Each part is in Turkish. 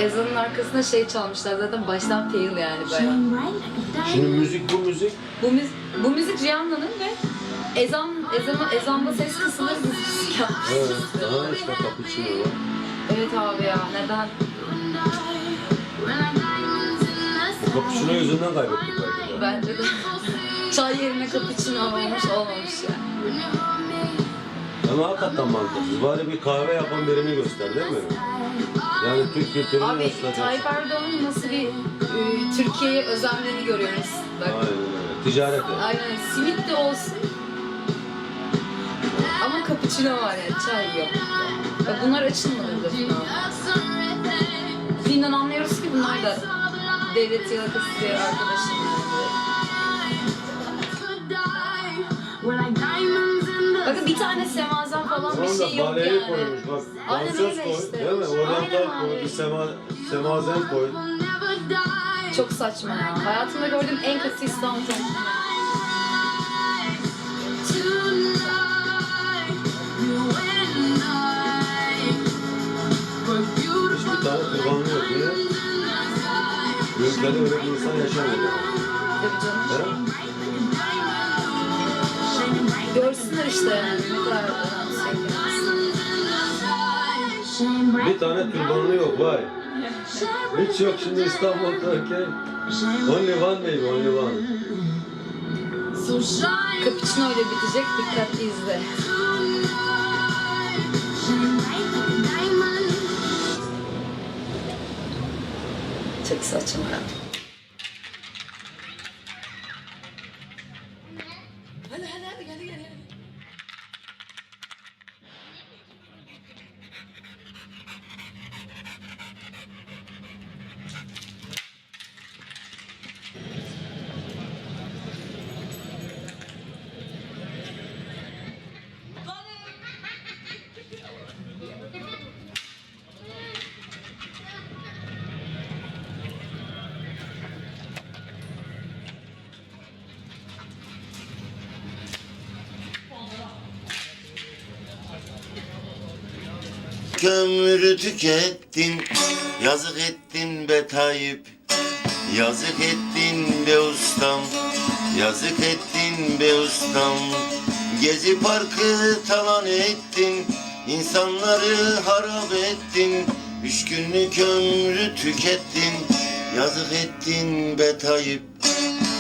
ezanın arkasında şey çalmışlar zaten baştan fail yani bayağı. Şimdi müzik bu müzik. Bu müzik Rihanna'nın ve ezanda ses kısılır müzik yapmışlar. Evet, daha işte cappuccino var. Evet abi ya neden? O cappuccino yüzünden kaybettik belki de. Bence de. Çay yerine cappuccino olmuş yani. Ama hakikaten mantıksız. Bari bir kahve yapan birini göster değil mi? Yani Türk kültürünü Abi göstereceksin. Tayyip Erdoğan'ın nasıl bir Türkiye'ye özendiğini görüyoruz. Bak. Aynen öyle. Ticaret yani. Aynen. Simit de olsun. Ama cappuccino var ya, çay yok. Ya bunlar açılmadı da Filmden anlıyoruz ki bunlar da devlet yalakası diye arkadaşım yani. Bakın bir tane semazen falan bir şey yok baleyi yani. koymuş bak. Aynen Dansöz öyle koy işte. değil mi? Oryantal Aynen koy, abi. bir semazen koy. Çok saçma ya. Hayatımda gördüğüm en kötü İstanbul tanıtımı. Hiçbir tane kurbanlı yok. Niye? Ülkede öyle bir insan yaşamıyor. Tabii canım. He? Görsünler işte yani ne kadar Bir tane türbanlı yok vay. Hiç yok şimdi İstanbul'daki. Only one baby, only one. Cappuccino ile bitecek, dikkatli izle. Çok saçma. Hadi. Ömrü tükettin, yazık ettin be Tayyip. Yazık ettin be ustam, yazık ettin be ustam. Gezi parkı talan ettin, insanları harap ettin. 3 günlük ömrü tükettin, yazık ettin be Tayyip.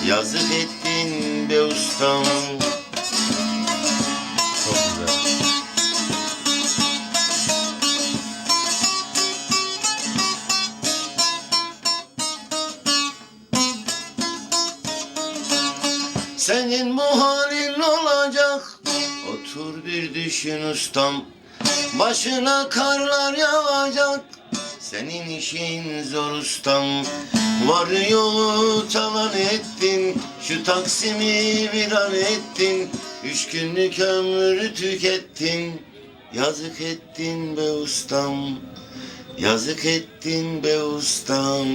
Yazık ettin be ustam. Çok güzel. Senin bu halin olacak, otur bir düşün ustam. Başına karlar yağacak, senin işin zor ustam. Var yoğu talan ettin, şu Taksim'i viran ettin. 3 günlük ömrü tükettin, yazık ettin be ustam. Yazık ettin be ustam.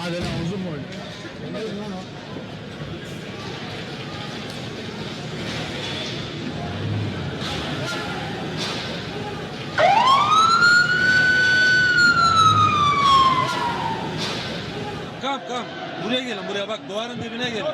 Hadi lan uzun boylu. Kam. Buraya gelin buraya bak duvarın dibine gelin.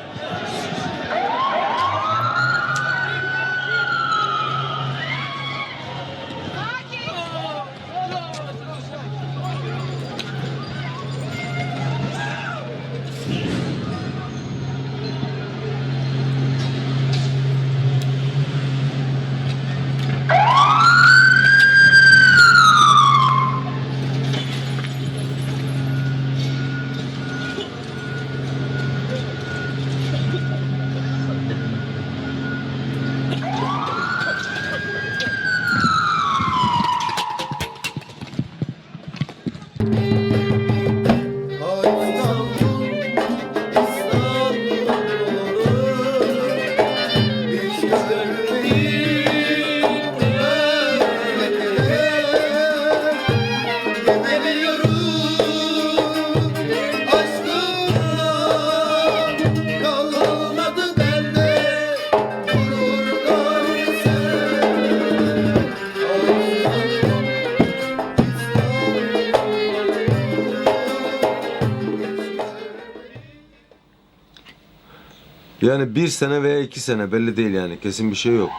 Yani 1 sene veya 2 sene belli değil yani. Kesin bir şey yok.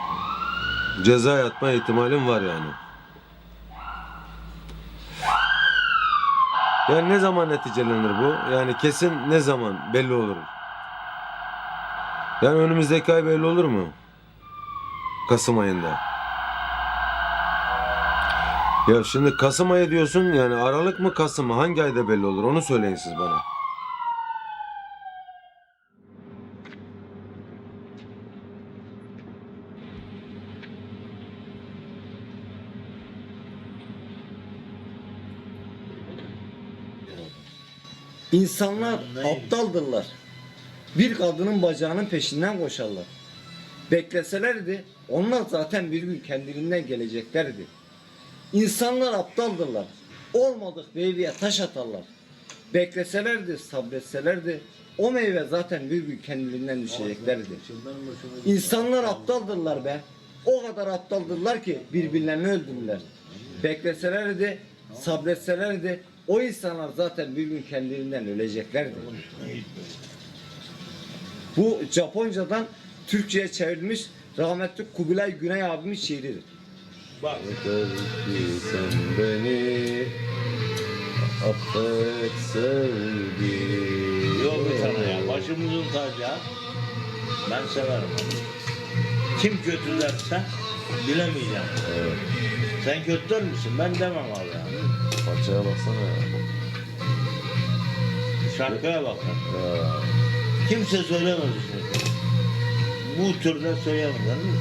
Ceza yatma ihtimalim var yani. Yani ne zaman neticelenir bu? Yani kesin ne zaman belli olur? Yani önümüzdeki ay belli olur mu? Kasım ayında. Ya şimdi Kasım ayı diyorsun, yani Aralık mı Kasım mı? Hangi ayda belli olur? Onu söyleyin siz bana. İnsanlar aptaldırlar. Bir kadının bacağının peşinden koşarlar. Bekleselerdi onlar zaten bir gün kendiliğinden geleceklerdi. İnsanlar aptaldırlar. Olmadık meyveye taş atarlar. Bekleselerdi, sabretselerdi o meyve zaten bir gün kendiliğinden düşeceklerdi. İnsanlar aptaldırlar be. O kadar aptaldırlar ki birbirlerini öldürdüler. Bekleselerdi, sabretselerdi o insanlar zaten bir gün kendiliğinden öleceklerdi. Bu Japoncadan Türkçe'ye çevrilmiş rahmetli Kubilay Güney abimin şiiridir. Yeter ki sen beni affet sevgilim. Yok bir tane ya. Başımızın tacı ya. Ben severim onu. Kim kötü derse bilemeyeceğim. Evet. Sen kötü der misin? Ben demem abi ya. Parçaya baksana ya. Şarkıya bak. Ya. Kimse söylemez işte. Bu türde söyleyemez. Anladın mı?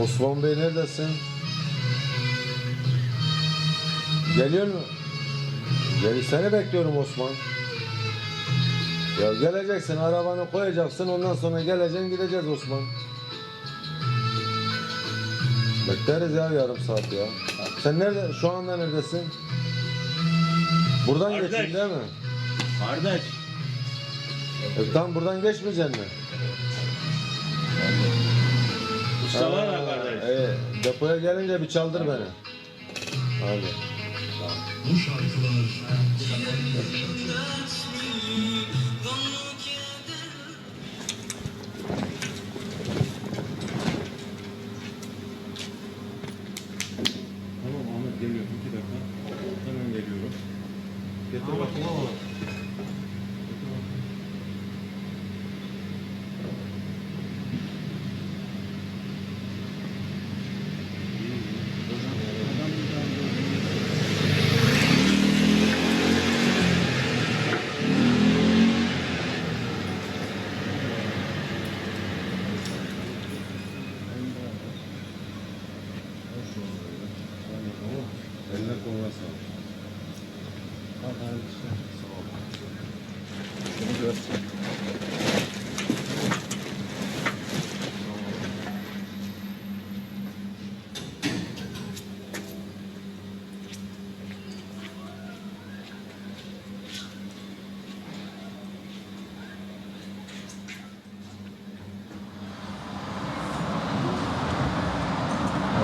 Osman Bey neredesin? Geliyor mu? Seni bekliyorum Osman. Ya geleceksin, arabanı koyacaksın, ondan sonra geleceksin, gideceğiz Osman. Bekleriz ya yarım saat ya. Sen nerede? Şu anda neredesin? Buradan Kardeş. geçin değil mi? Kardeş. Tam buradan geçmeyeceksin mi? Mustafa da kardeş. Depoya gelince bir çaldır beni. Hadi. Tamam Ahmet geliyorum. 2 dakika. Hemen geliyorum. Getir bakayım. Eline koluna sağlık.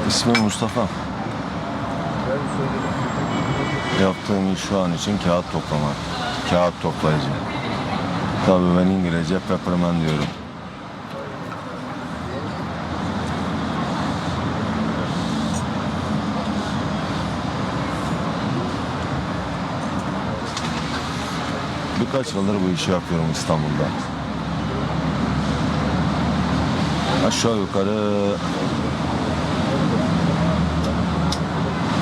İsmim Mustafa. Yaptığım iş şu an için kağıt toplamak. Kağıt toplayıcı. Tabii ben İngilizce pepperman diyorum. Birkaç yıldır bu işi yapıyorum İstanbul'da. Aşağı yukarı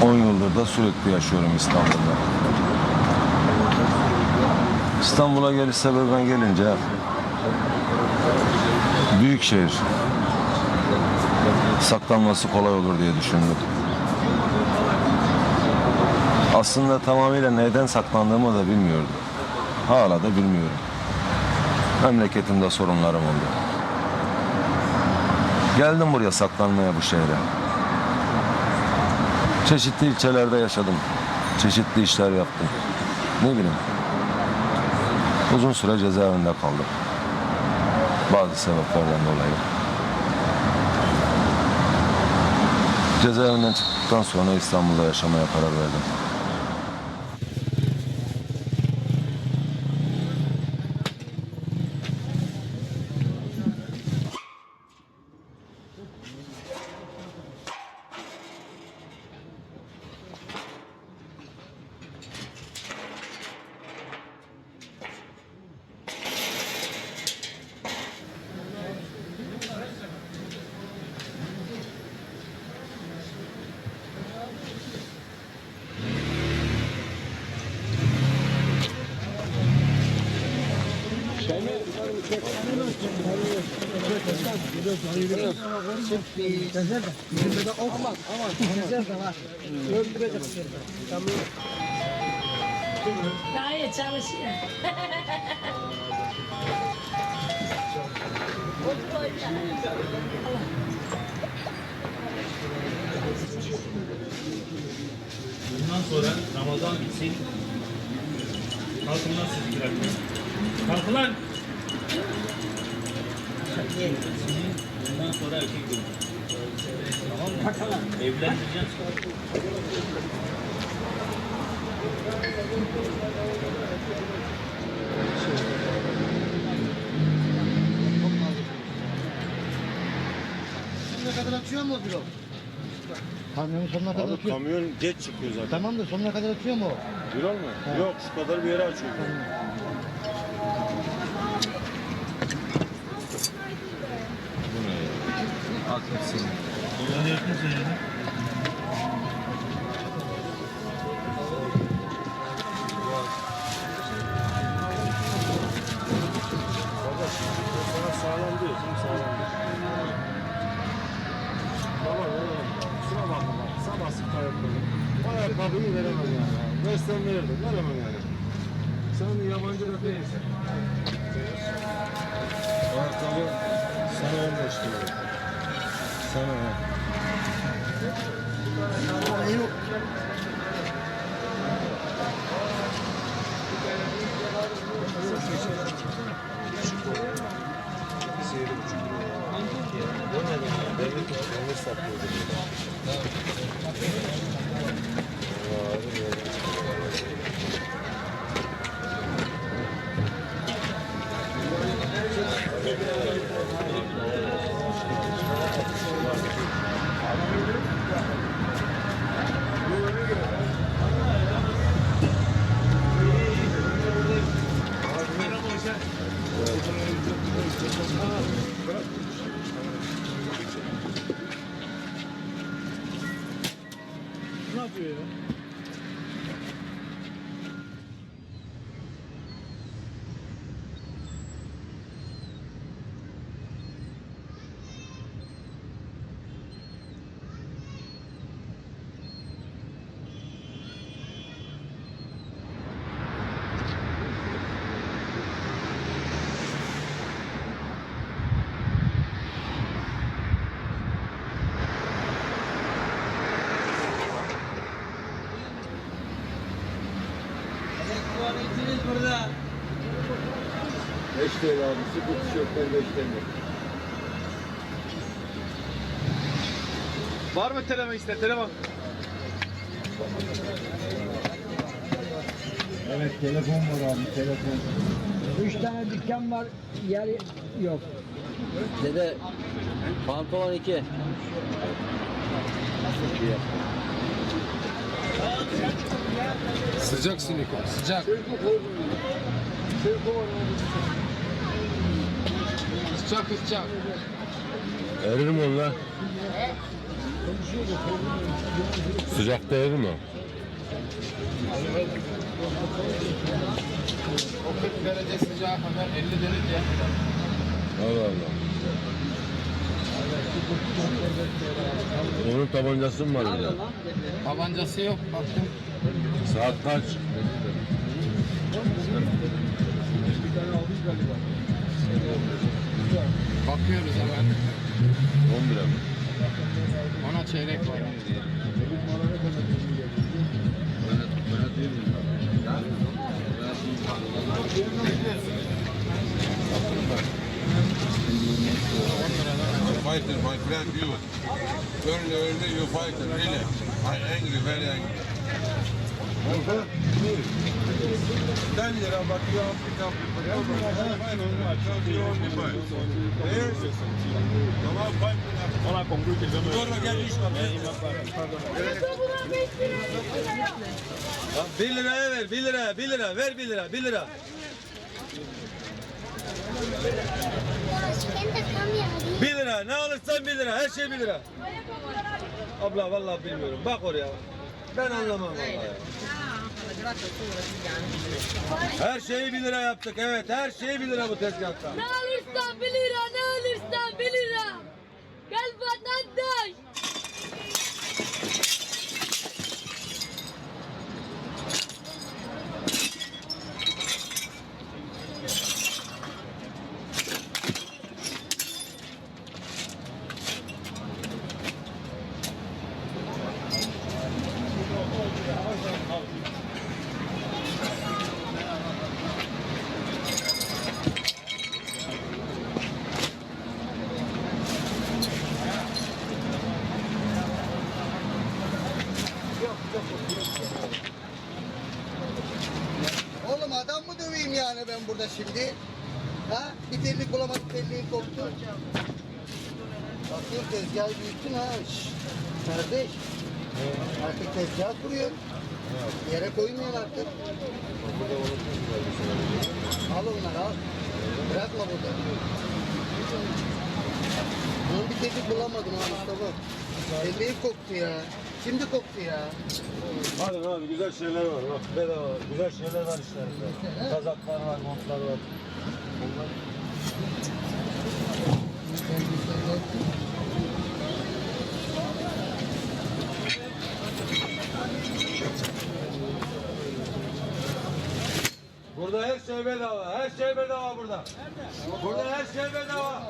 10 yıldır da sürekli yaşıyorum İstanbul'da. İstanbul'a geliş sebebine gelince büyük şehir. Saklanması kolay olur diye düşündüm. Aslında tamamıyla neden saklandığımı da bilmiyordum. Hala da bilmiyorum. Memleketimde sorunlarım oldu. Geldim buraya saklanmaya, bu şehre. Çeşitli ilçelerde yaşadım. Çeşitli işler yaptım. Ne bileyim. Uzun süre cezaevinde kaldım. Bazı sebeplerden dolayı. Cezaevinden çıktıktan sonra İstanbul'da yaşamaya karar verdim. Gayet çalışıyor. Bundan sonra Ramazan bitsin. Kalkın lan siz bırakın. Kalkın lan. Bundan sonra erkek gün. Tamam mı? Kalkalım. Evlendireceğim. Sonuna kadar atıyor mu o blok? Kamyonun sonuna kadar atıyor. Kamyon geç çıkıyor zaten. Tamam da sonuna kadar atıyor mu o? Viral mı? Yok, şu kadar bir yere açıyor. Sana sağlam diyorsun, sağlam diyor. Tamam, şuna bakma bak, sabah sık ayakkabı. O ayakkabıyı veremem yani. Versen verirdim, veremem yani. Sen yabancı da değilsin. Ayakkabı sana 15 lira. Sana ha. Yok. Demir saklıyordu. Ne yapıyor ya? Burada. 5 TL abi, sıfır tişörtler 5 TL. Var mı telefon iste telefon? Evet, telefon var abi, telefon. 3 tane dükkan var, yer yok. Dede pantolon 2. Sıcak silikon, sıcak. Sıcak, sıcak. Erir mi onlar? Sıcakta erir mi? O 40 derece sıcağa kadar 50 derece. Allah Allah. Onun tabancası mı var bir de? Tabancası yok, baktım. Saat kaç? Bakıyoruz hemen. 11'e mi? Ona çeyrek var. fighter, my friend, you. Early you fighter, really. I'm angry, very angry. 10 lira bak you have pick up. Tamam 5 lira. Sonra gel iş var. 1 liraya ver, 1 lira, 1 lira, ver 1 lira, 1 lira. Bir lira, ne alırsan 1 lira, her şey 1 lira. Abla vallahi bilmiyorum, bak oraya. Ben anlamam vallahi. Her şeyi 1 lira yaptık, evet, her şeyi 1 lira bu tezgahta. Ne alırsan 1 lira, ne alırsan 1 lira. Gel vatandaş. Oğlum adam mı döveyim yani ben burada şimdi? Ha? Bir terlik bulamadık, terliğin koptu. Bakıyorum tezgahı büyüttün ha. Şşş. Kardeş. Artık tezgah kuruyorsun. Yere koymuyorsun artık. Al onları al. Bırakma burada. Ben bir terlik bulamadım ha Mustafa. Terliğin koptu ya. Şimdi koptu ya. Hadi abi güzel şeyler var bak bedava güzel şeyler var işlerinde. Kazaklar var, montlar var. Bunlar... Burada her şey bedava, her şey bedava burada. Burada her şey bedava.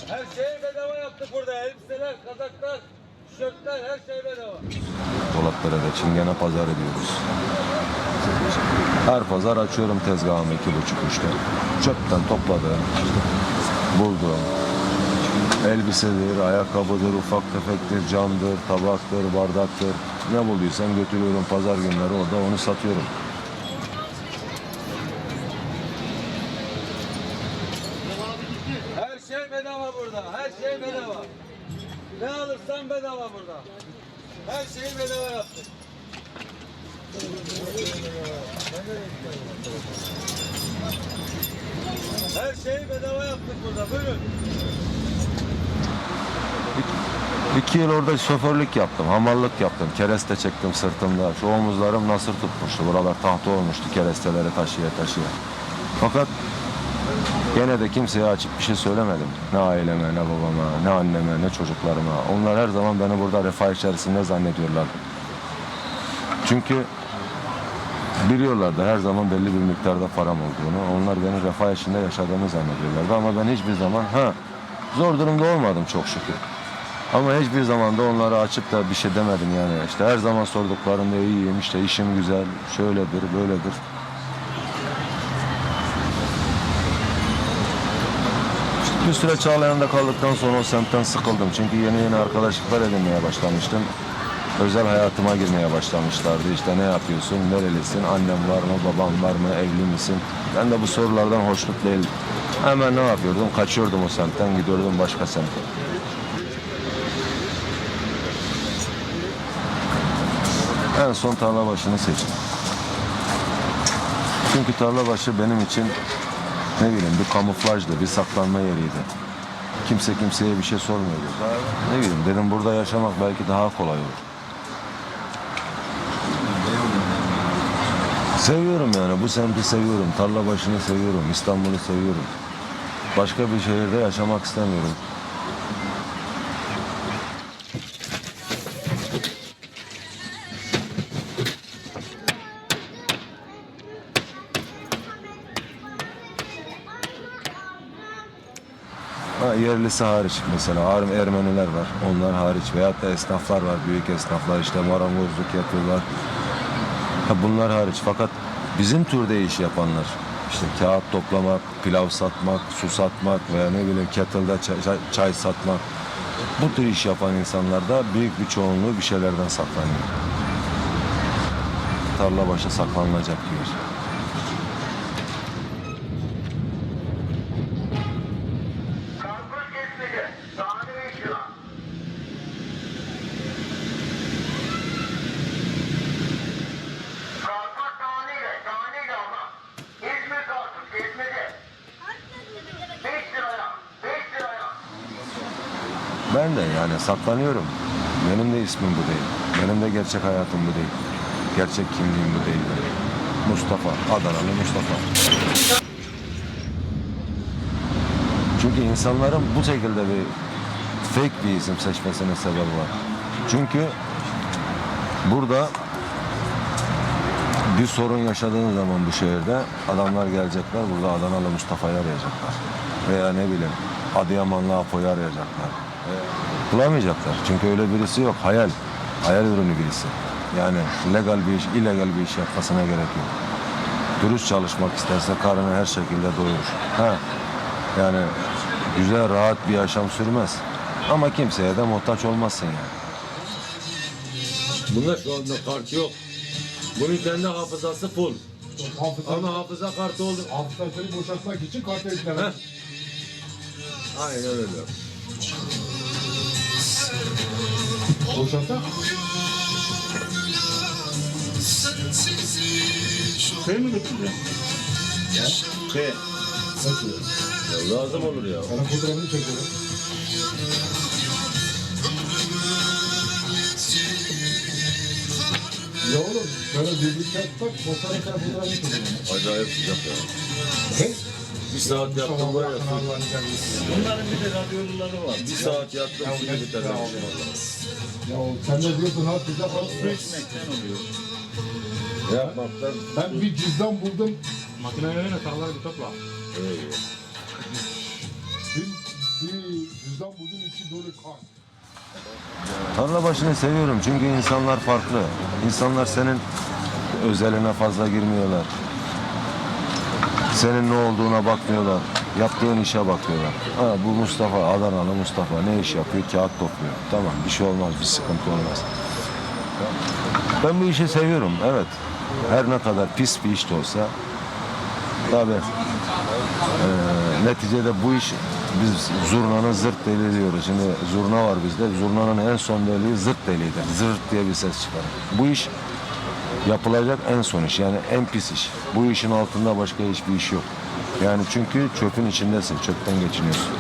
Her şeyi bedava yaptık burada. Elbiseler, kazaklar, tişörtler, her şey bedava. Polatlara da Çingene pazar ediyoruz. Her pazar açıyorum tezgahımı 2.30-3'te. Çöpten topladığım, bulduğum elbisedir, ayakkabıdır, ufak tefektir, camdır, tabaktır, bardaktır. Ne bulduysam götürüyorum pazar günleri orada onu satıyorum. Her şey bedava burada. Her şey bedava. Ne alırsan bedava burada. Her şeyi bedava yaptık. Her şeyi bedava yaptık burada. Buyurun. 2 yıl orada şoförlük yaptım, hamallık yaptım, kereste çektim sırtımda. Şu omuzlarım nasır tutmuştu, buralar tahta olmuştu keresteleri taşıya taşıya. Fakat gene de kimseye açıp bir şey söylemedim. Ne aileme, ne babama, ne anneme, ne çocuklarıma. Onlar her zaman beni burada refah içerisinde zannediyorlar. Çünkü biliyorlardı her zaman belli bir miktarda param olduğunu. Onlar beni refah içinde yaşadığımı zannediyorlardı ama ben hiçbir zaman zor durumda olmadım çok şükür. Ama hiçbir zaman da onlara açıp da bir şey demedim yani. İşte her zaman sorduklarında iyiyim, işte işim güzel, şöyledir, böyledir. Bir süre Çağlayan'da kaldıktan sonra o semtten sıkıldım. Çünkü yeni arkadaşlıklar edinmeye başlamıştım. Özel hayatıma girmeye başlamışlardı. İşte ne yapıyorsun, nerelisin, annem var mı, babam var mı, evli misin? Ben de bu sorulardan hoşnut değildim. Hemen ne yapıyordum? Kaçıyordum o semtten, gidiyordum başka semte. En son Tarlabaşı'nı seçtim. Çünkü Tarlabaşı benim için ne bileyim bir kamuflajdı, bir saklanma yeriydi. Kimse kimseye bir şey sormuyordu. Ne bileyim dedim burada yaşamak belki daha kolay olur. Seviyorum yani bu semti seviyorum, Tarlabaşı'nı seviyorum, İstanbul'u seviyorum. Başka bir şehirde yaşamak istemiyorum. Yerlisi hariç mesela Ermeniler var, onlar hariç veyahut da esnaflar var, büyük esnaflar işte marangozluk yapıyorlar. Bunlar hariç fakat bizim türde iş yapanlar işte kağıt toplamak, pilav satmak, su satmak veya ne bileyim kettle'da çay satmak. Bu tür iş yapan insanlarda büyük bir çoğunluğu bir şeylerden saklanıyor. Tarla başı saklanılacak bir yer. Ben de yani saklanıyorum. Benim de ismim bu değil. Benim de gerçek hayatım bu değil. Gerçek kimliğim bu değil. Mustafa, Adanalı Mustafa. Çünkü insanların bu şekilde bir fake bir isim seçmesine sebep var. Çünkü burada bir sorun yaşadığın zaman bu şehirde adamlar gelecekler, burada Adanalı Mustafa'yı arayacaklar. Veya ne bileyim Adıyamanlı Apo'yu arayacaklar. Bulamayacaklar. Çünkü öyle birisi yok. Hayal. Hayal ürünü birisi. Yani legal bir iş, illegal bir iş yapmasına gerek yok. Dürüst çalışmak isterse karını her şekilde doyurur. Yani güzel, rahat bir yaşam sürmez. Ama kimseye de muhtaç olmazsın yani. Bunda şu anda kart yok. Bunun kendi hafızası full. Ama hafıza kartı oldu. Hafızasını boşaltmak için kartı eklemek. Aynen öyle. Boşaltmak. Şey mi götüreceğim? Şey. Nasıl? Ya lazım olur ya. Sana fotoğrafını çekelim. Ya oğlum, şöyle birlikte bak, fotoğrafını çekelim. Acayip sıcak ya. Ne? Bir saat yattım var ya. Bunların bir de radyoları var. Bir saat yattım şimdi biter. Ya sen de diyorsun ha sıcak Su olsun. içmekten oluyor. Yapmaktan. Ben bir cüzdan buldum. Evet. Bir cüzdan buldum, içi dolu kan. Tarla başını seviyorum çünkü insanlar farklı. İnsanlar senin özeline fazla girmiyorlar. Senin ne olduğuna bakmıyorlar. Yaptığın işe bakıyorlar. Bu Mustafa, Adanalı Mustafa ne iş yapıyor? Kağıt topluyor. Tamam, bir şey olmaz, bir sıkıntı olmaz. Ben bu işi seviyorum, evet. Her ne kadar pis bir iş de olsa. Tabii. Neticede bu iş, biz zurnanın zırt deliği diyoruz. Şimdi zurna var bizde. Zurnanın en son deliği zırt deliğidir. Zırt diye bir ses çıkarır. Bu iş yapılacak en son iş. Yani en pis iş. Bu işin altında başka hiçbir iş yok. Yani çünkü çöpün içindesin. Çöpten geçiniyorsun.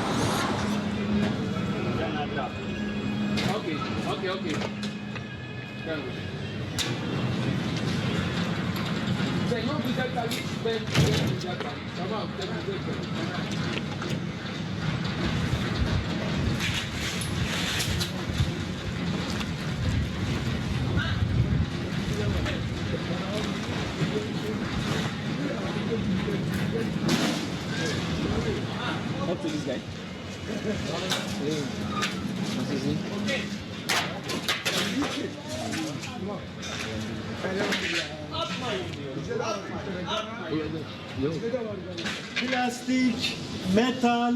Plastik, metal,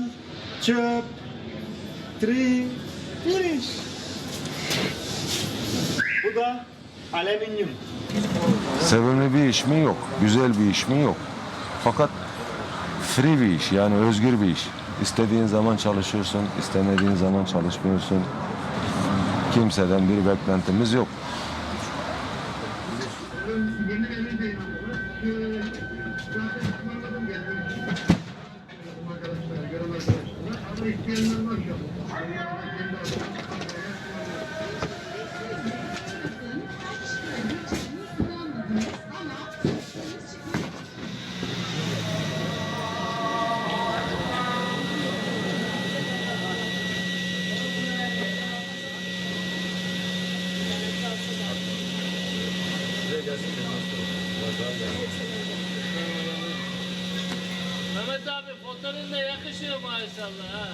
çöp, finish. Bu da alüminyum. Sevimli bir iş mi? Yok. Güzel bir iş mi? Yok. Fakat free bir iş, yani özgür bir iş. İstediğin zaman çalışıyorsun, istemediğin zaman çalışmıyorsun. Kimseden bir beklentimiz yok. Mehmet abi fotoğrafın da yakışıyor maşallah ha.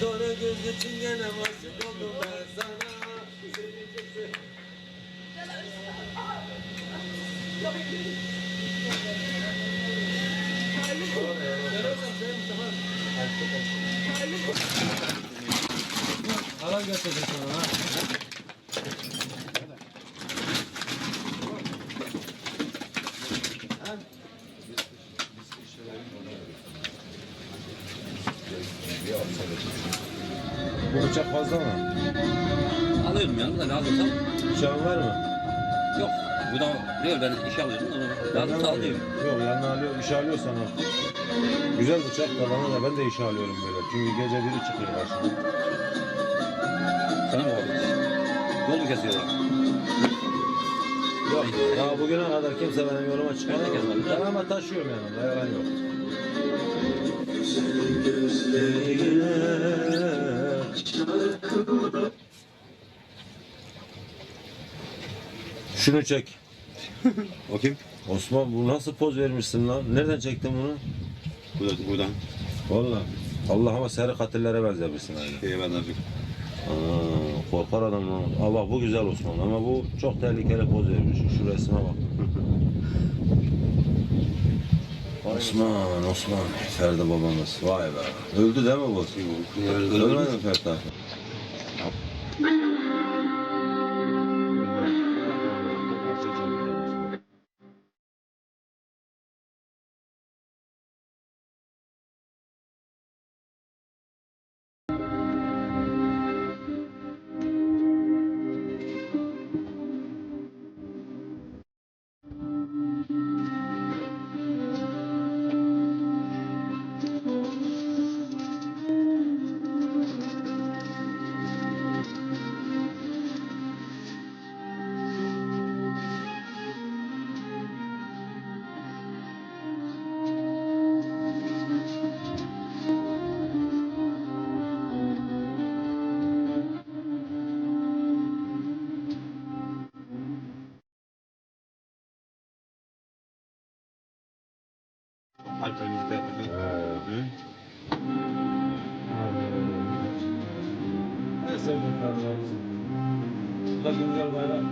Dora göz için gene aşık oldum ben sana. Alan getirdim sana ha. Bu bıçak fazla mı? Alıyorum yanımda lazımsam. Bıçağın var mı? Yok. Bu da diyor ben iş alıyorum onu. Lazımsa alıyorum. Yok yanına alıyor, iş alıyorsan al. Güzel bıçak da bana da ben de iş alıyorum böyle. Çünkü gece biri çıkıyor karşıma. Sana mı oldu? Yol mu kesiyorlar? Yok daha bugüne kadar kimse benim yoluma Ben de çıkamadı. gelmedim. Ben ama taşıyorum yanımda yalan yok. Şunu çek. O kim? Osman bu nasıl poz vermişsin lan? Nereden çektin bunu? Buradan. Vallahi. Allah ama seri katillere benzemişsin aynı. Şeye ben de Korkar adam lan. Aa bak bu güzel Osman ama bu çok tehlikeli poz vermiş. Şu resme bak. Osman. Ferdi babamız. Vay be. Öldü değil mi bu? Ölmedi mi Ferdi abi? Alperimizde yapacağız. Ne sevdin kardeşim? Bu da güncel bayrak.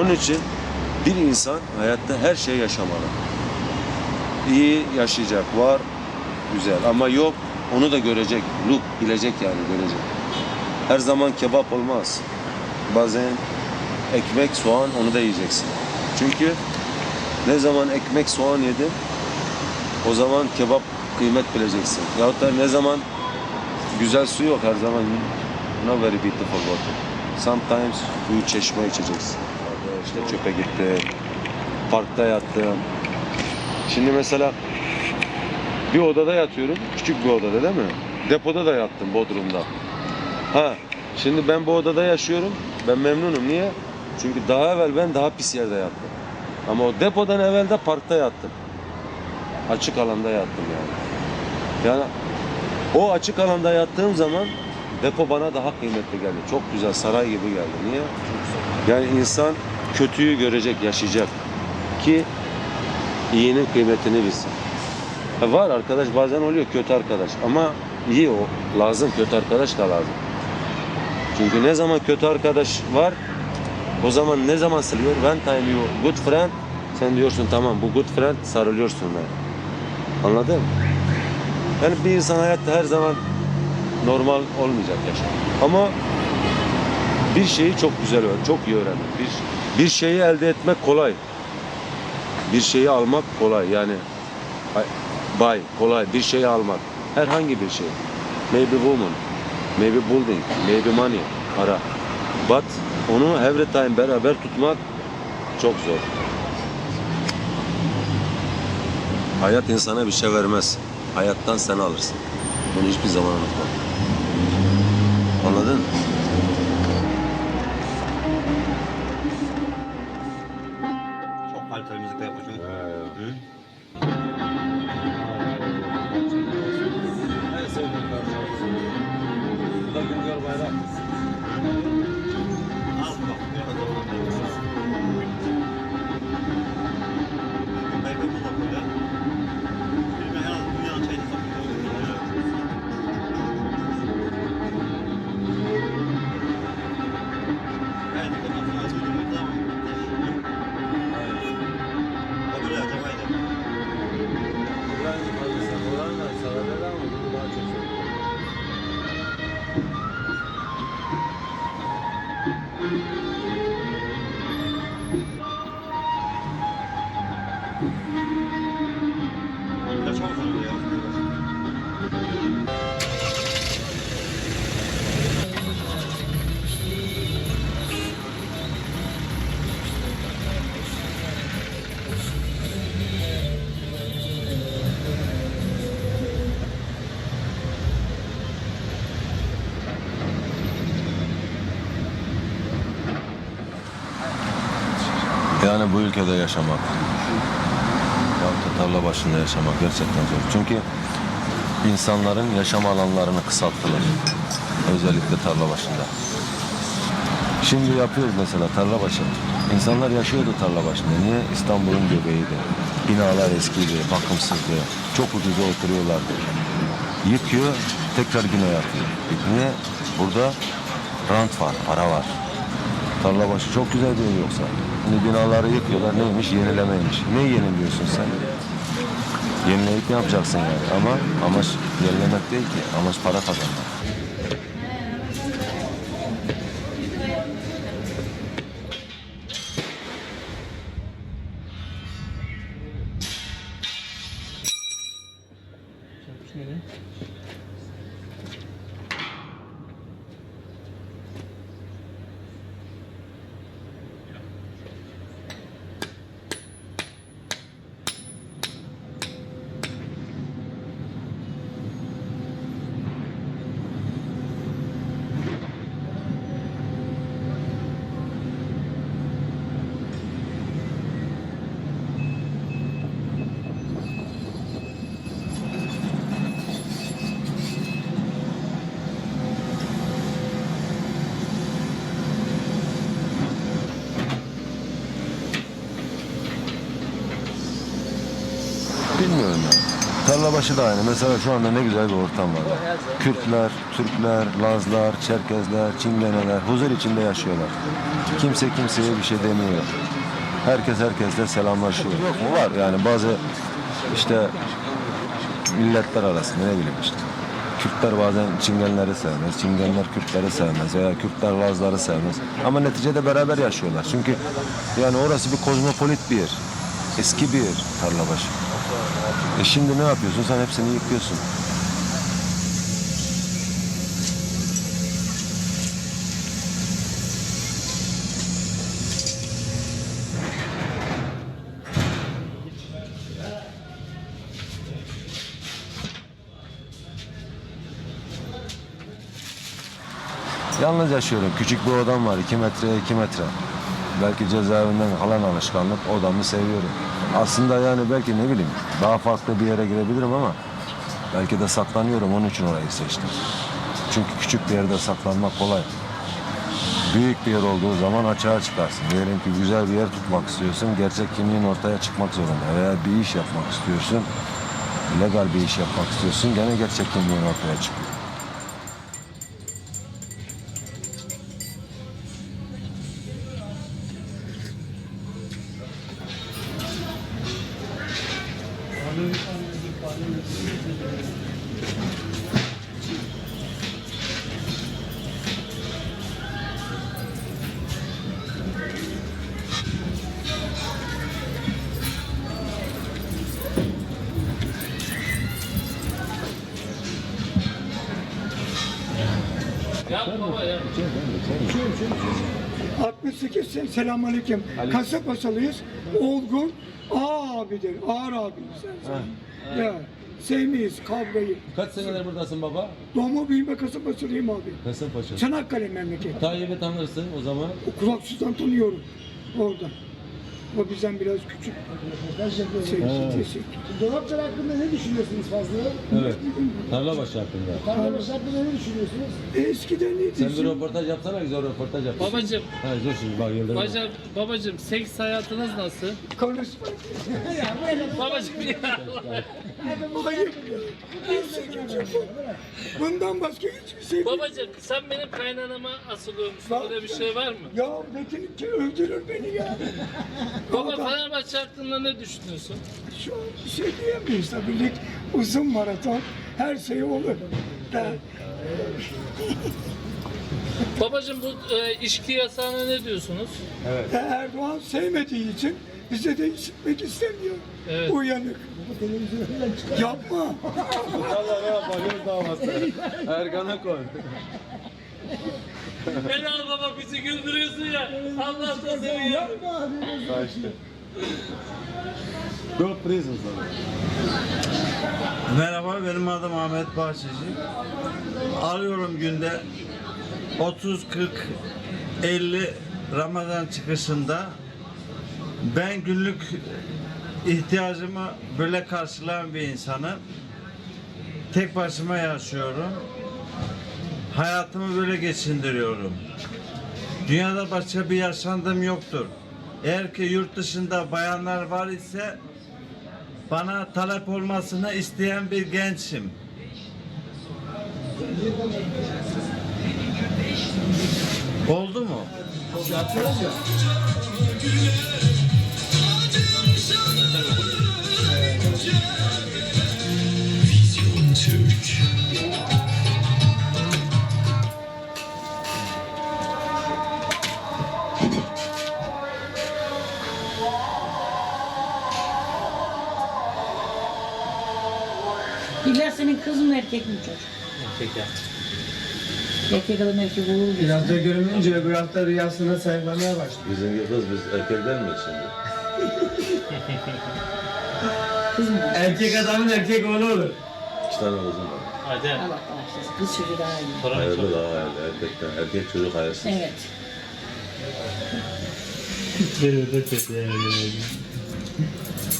Onun için bir insan hayatta her şeyi yaşamalı. İyi yaşayacak, var, güzel ama yok, onu da görecek, bilecek yani görecek. Her zaman kebap olmaz. Bazen ekmek, soğan onu da yiyeceksin. Çünkü ne zaman ekmek, soğan yedin, o zaman kebap kıymet bileceksin. Yahut da ne zaman güzel su yok her zaman. Not very beautiful water. Sometimes suyu çeşme içeceksin. İşte çöpe gitti, parkta yattım. Şimdi mesela bir odada yatıyorum, küçük bir odada değil mi? Depoda da yattım Bodrum'da. Ha, şimdi ben bu odada yaşıyorum, ben memnunum. Niye? Çünkü daha evvel ben daha pis yerde yattım. Ama o depodan evvel de parkta yattım. Açık alanda yattım yani. Yani o açık alanda yattığım zaman depo bana daha kıymetli geldi. Çok güzel, saray gibi geldi. Niye? Yani insan kötüyü görecek, yaşayacak ki iyinin kıymetini bilsin. Var arkadaş bazen oluyor kötü arkadaş ama iyi o lazım, kötü arkadaş da lazım. Çünkü ne zaman kötü arkadaş var o zaman ne zaman sarılıyor? When time you good friend sen diyorsun tamam bu good friend sarılıyorsun ben. Anladın mı? Yani bir insan hayatta her zaman normal olmayacak yaşam. Ama bir şeyi çok güzel öğren, çok iyi öğrendim. Bir şeyi elde etmek kolay. Bir şeyi almak kolay. Yani kolay. Bir şeyi almak. Herhangi bir şey. Maybe woman, maybe building, maybe money, para. But onu every time beraber tutmak çok zor. Hayat insana bir şey vermez. Hayattan sen alırsın. Bunu hiçbir zaman unutma. Anladın mı? Çok kaliteli müzik de yapacağız. Az bak, biraz da onu koyacağız. Meyve bu da böyle. Bir en az bir yan çayını satıyor. Evet, ondan sonra açılıyor. Tamam. Kabul edeceğim, haydi. Buranın fazlası. Buranın da sararlar ama bunu daha çok seviyorum. Biraz çabuk oluyor ya. Yani bu ülkede yaşamak, tarla başında yaşamak gerçekten zor. Çünkü insanların yaşam alanlarını kısalttılar. Özellikle tarla başında. Şimdi yapıyoruz mesela tarla başı. İnsanlar yaşıyordu tarla başında. Niye? İstanbul'un göbeğiydi. Binalar eskiydi, bakımsızdı. Çok ucuza oturuyorlardı. Yıkıyor, tekrar yine yapıyor. Niye? Burada rant var, para var. Tarla başı çok güzel değil yoksa. Şimdi binaları yıkıyorlar. Neymiş? Yenilemeymiş. Ne yeniliyorsun sen? Yenileyip ne yapacaksın yani? Ama amaç yenilemek değil ki. Amaç para kazanmak. Bilmiyorum ya. Tarlabaşı da aynı. Mesela şu anda ne güzel bir ortam var. Kürtler, Türkler, Lazlar, Çerkezler, Çingeneler huzur içinde yaşıyorlar. Kimse kimseye bir şey demiyor. Herkes herkesle selamlaşıyor. Yok mu? Var yani bazı işte milletler arasında ne bileyim işte. Kürtler bazen Çingenleri sevmez, Çingenler Kürtleri sevmez veya Kürtler Lazları sevmez. Ama neticede beraber yaşıyorlar. Çünkü yani orası bir kozmopolit bir yer. Eski bir yer Tarlabaşı. Şimdi ne yapıyorsun? Sen hepsini yıkıyorsun. Yalnız yaşıyorum. Küçük bir odam var. 2 metreye 2 metre. Belki cezaevinden kalan alışkanlık odamı seviyorum. Aslında yani belki ne bileyim daha farklı bir yere girebilirim ama belki de saklanıyorum. Onun için orayı seçtim. Çünkü küçük bir yerde saklanmak kolay. Büyük bir yer olduğu zaman açığa çıkarsın. Diyelim ki güzel bir yer tutmak istiyorsun. Gerçek kimliğin ortaya çıkmak zorunda. Veya bir iş yapmak istiyorsun. Legal bir iş yapmak istiyorsun. Gene gerçek kimliğin ortaya çıkıyor. Selamünaleyküm. Kasabasalıyız. Olgun abidir. Ağır abimiz. Ya sevmeyiz kavgayı. Kaç seneler buradasın baba? Doğma büyüme Kasabasalıyım abi. Kasımpaşa. Çanakkale memleketi. Tayyip'i tanırsın o zaman. O kulaksızdan tanıyorum oradan. O bizden biraz küçük. Teşekkür. Dolapçılar hakkında ne düşünüyorsunuz fazla? Evet. Tarlabaşı hakkında. Tarlabaşı hakkında ne düşünüyorsunuz? Eskiden neydi? Sen bir röportaj yapsana, güzel röportaj yap. Babacım, Ha, dur şimdi bak Yıldırım. babacım seks hayatınız nasıl? Konuşma. Babacım ya. Hayır. Bundan başka hiçbir şey değil. Babacım sen benim kaynanama asılıyormuşsun. Böyle bir şey var mı? Ya Metin'inki öldürür beni ya. Baba Fenerbahçe hakkında ne düşünüyorsun? Şu an bir şey diyemeyiz tabii. Lig uzun maraton. Her şey olur. Da, Babacım bu içki yasağına ne diyorsunuz? Erdoğan sevmediği için bize de işitmek istemiyor. Evet. Uyanık. Yapma. Allah ne yapalım davası. Ergan'a koy. Helal baba bizi güldürüyorsun ya. Allah da seni ya. Kaçtı. Dört prison sana. Merhaba, benim adım Ahmet Bahçeci. Alıyorum günde 30, 40, 50 Ramazan çıkışında. Ben günlük ihtiyacımı böyle karşılayan bir insanım. Tek başıma yaşıyorum. Hayatımı böyle geçindiriyorum. Dünyada başka bir yaşantım yoktur. Eğer ki yurt dışında bayanlar var ise bana talep olmasını isteyen bir gençim. Oldu mu? İlla senin kız mı erkek mi çocuk? Erkek ya. Erkek adam erkek olur. Biraz da görününce öbür hafta rüyasına sayıklamaya başladı. Bizim kız biz erkekler mi şimdi? Kız mı? Erkek adamın erkek oğlu olur. 2 tane kızım var. Hadi. Allah bağışlasın. Kız çocuğu daha iyi. Hayırlı daha hayırlı. Erkek çocuk hayırsız. Evet.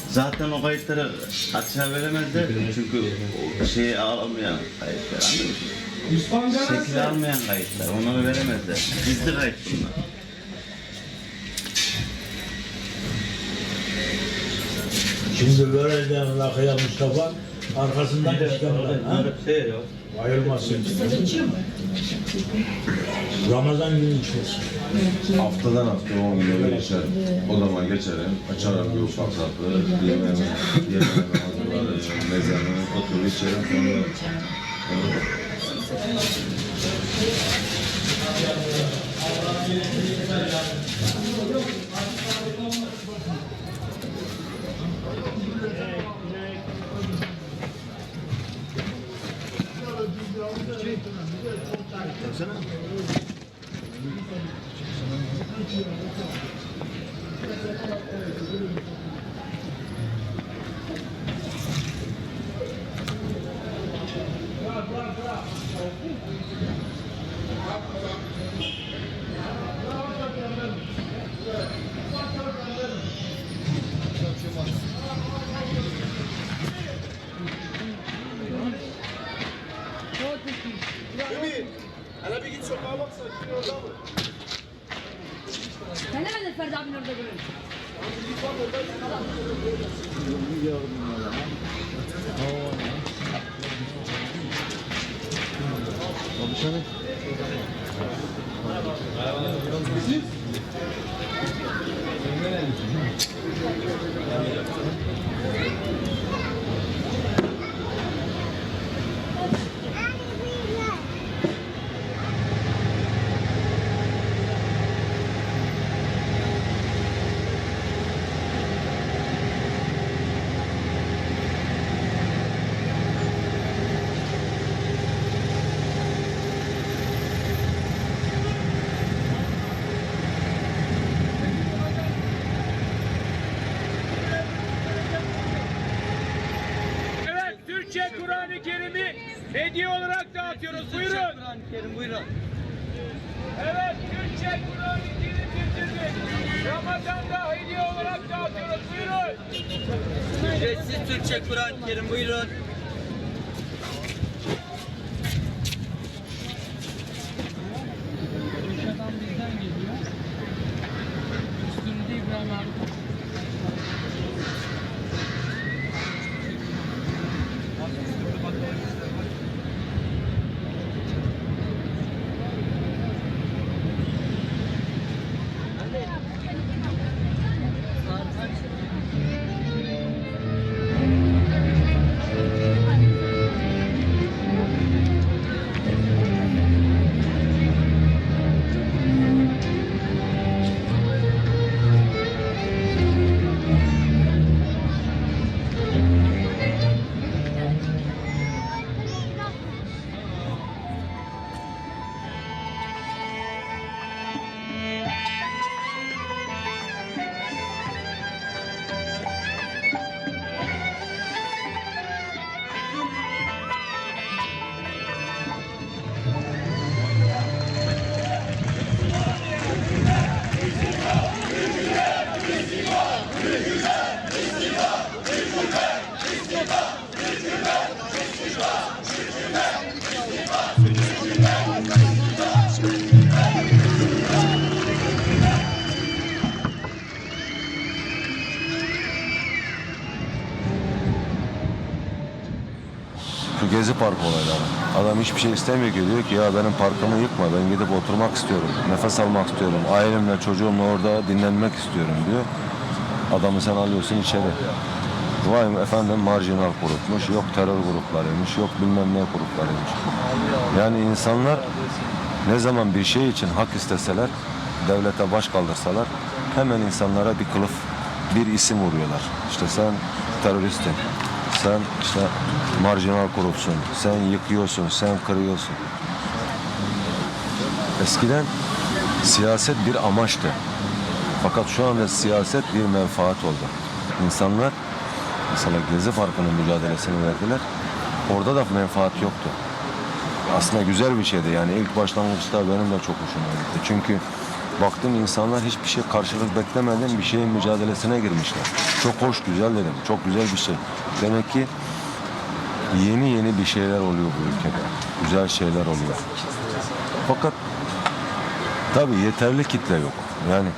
Zaten o kayıtları açığa veremezler çünkü o şeyi alamayan kayıtlar, anladın mı? Şekil almayan kayıtlar, onları veremezler. Gizli kayıt bunlar. Şimdi vereceğim lakıya Mustafa arkasından destekler. Öyle bir şey yok. Ayırmasın. Ramazan günü içiyorsun. Haftadan hafta 10 güne geçerim. O zaman geçerim. Açarım bir ufak sapı. Yemeğimi hazırlarım. Mezarımı oturur içerim. Sonra Sen hemen Ferdi abinin orada görün. Evet, Türkçe Kur'an-ı Kerim'i hediye olarak dağıtıyoruz. Buyurun. Kur'an-ı Kerim buyurun. Evet, Türkçe Kur'an-ı Kerim getirdik. Ramazan'da hediye olarak Sessiz Türkçe Kur'an-ı Kerim buyurun. Şu Gezi Parkı olayları. Adam hiçbir şey istemiyor ki, diyor ki ya benim parkımı yıkma, ben gidip oturmak istiyorum, nefes almak istiyorum, ailemle çocuğumla orada dinlenmek istiyorum diyor. Adamı sen alıyorsun içeri. Vay efendim marjinal grupmuş, yok terör gruplarıymış, yok bilmem ne gruplarıymış. Yani insanlar ne zaman bir şey için hak isteseler, devlete baş kaldırsalar hemen insanlara bir kılıf, bir isim vuruyorlar. İşte sen teröristin, sen işte marjinal grupsun, sen yıkıyorsun, sen kırıyorsun. Eskiden siyaset bir amaçtı. Fakat şu anda siyaset bir menfaat oldu. İnsanlar mesela Gezi Parkı'nın mücadelesini verdiler. Orada da menfaat yoktu. Aslında güzel bir şeydi yani ilk başlangıçta benim de çok hoşuma gitti. Çünkü baktım insanlar hiçbir şey karşılık beklemeden bir şeyin mücadelesine girmişler. Çok hoş, güzel dedim. Çok güzel bir şey. Demek ki yeni bir şeyler oluyor bu ülkede. Güzel şeyler oluyor. Fakat tabii yeterli kitle yok. Yani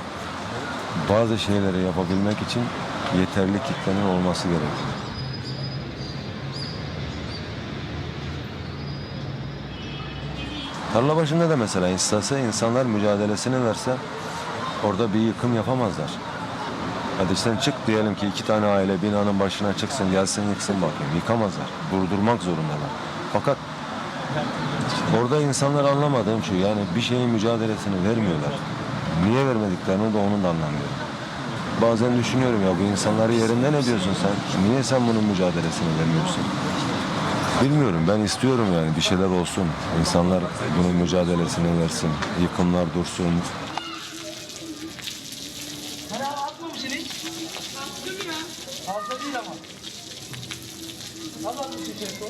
bazı şeyleri yapabilmek için yeterli kitlenin olması gerekiyor. Tarla başında da mesela istese insanlar mücadelesini verse orada bir yıkım yapamazlar. Hadi sen çık diyelim ki 2 tane aile binanın başına çıksın gelsin yıksın bakayım. Yıkamazlar. Durdurmak zorundalar. Fakat orada insanlar anlamadığım şu yani bir şeyin mücadelesini vermiyorlar. Niye vermediklerini de onun da anlamıyorum. Bazen düşünüyorum ya bu insanları yerinde ne diyorsun sen? Niye sen bunun mücadelesini vermiyorsun? Bilmiyorum ben istiyorum yani bir şeyler olsun. İnsanlar bunun mücadelesini versin. Yıkımlar dursun. Fazla değil ama. Allah bir şey koy.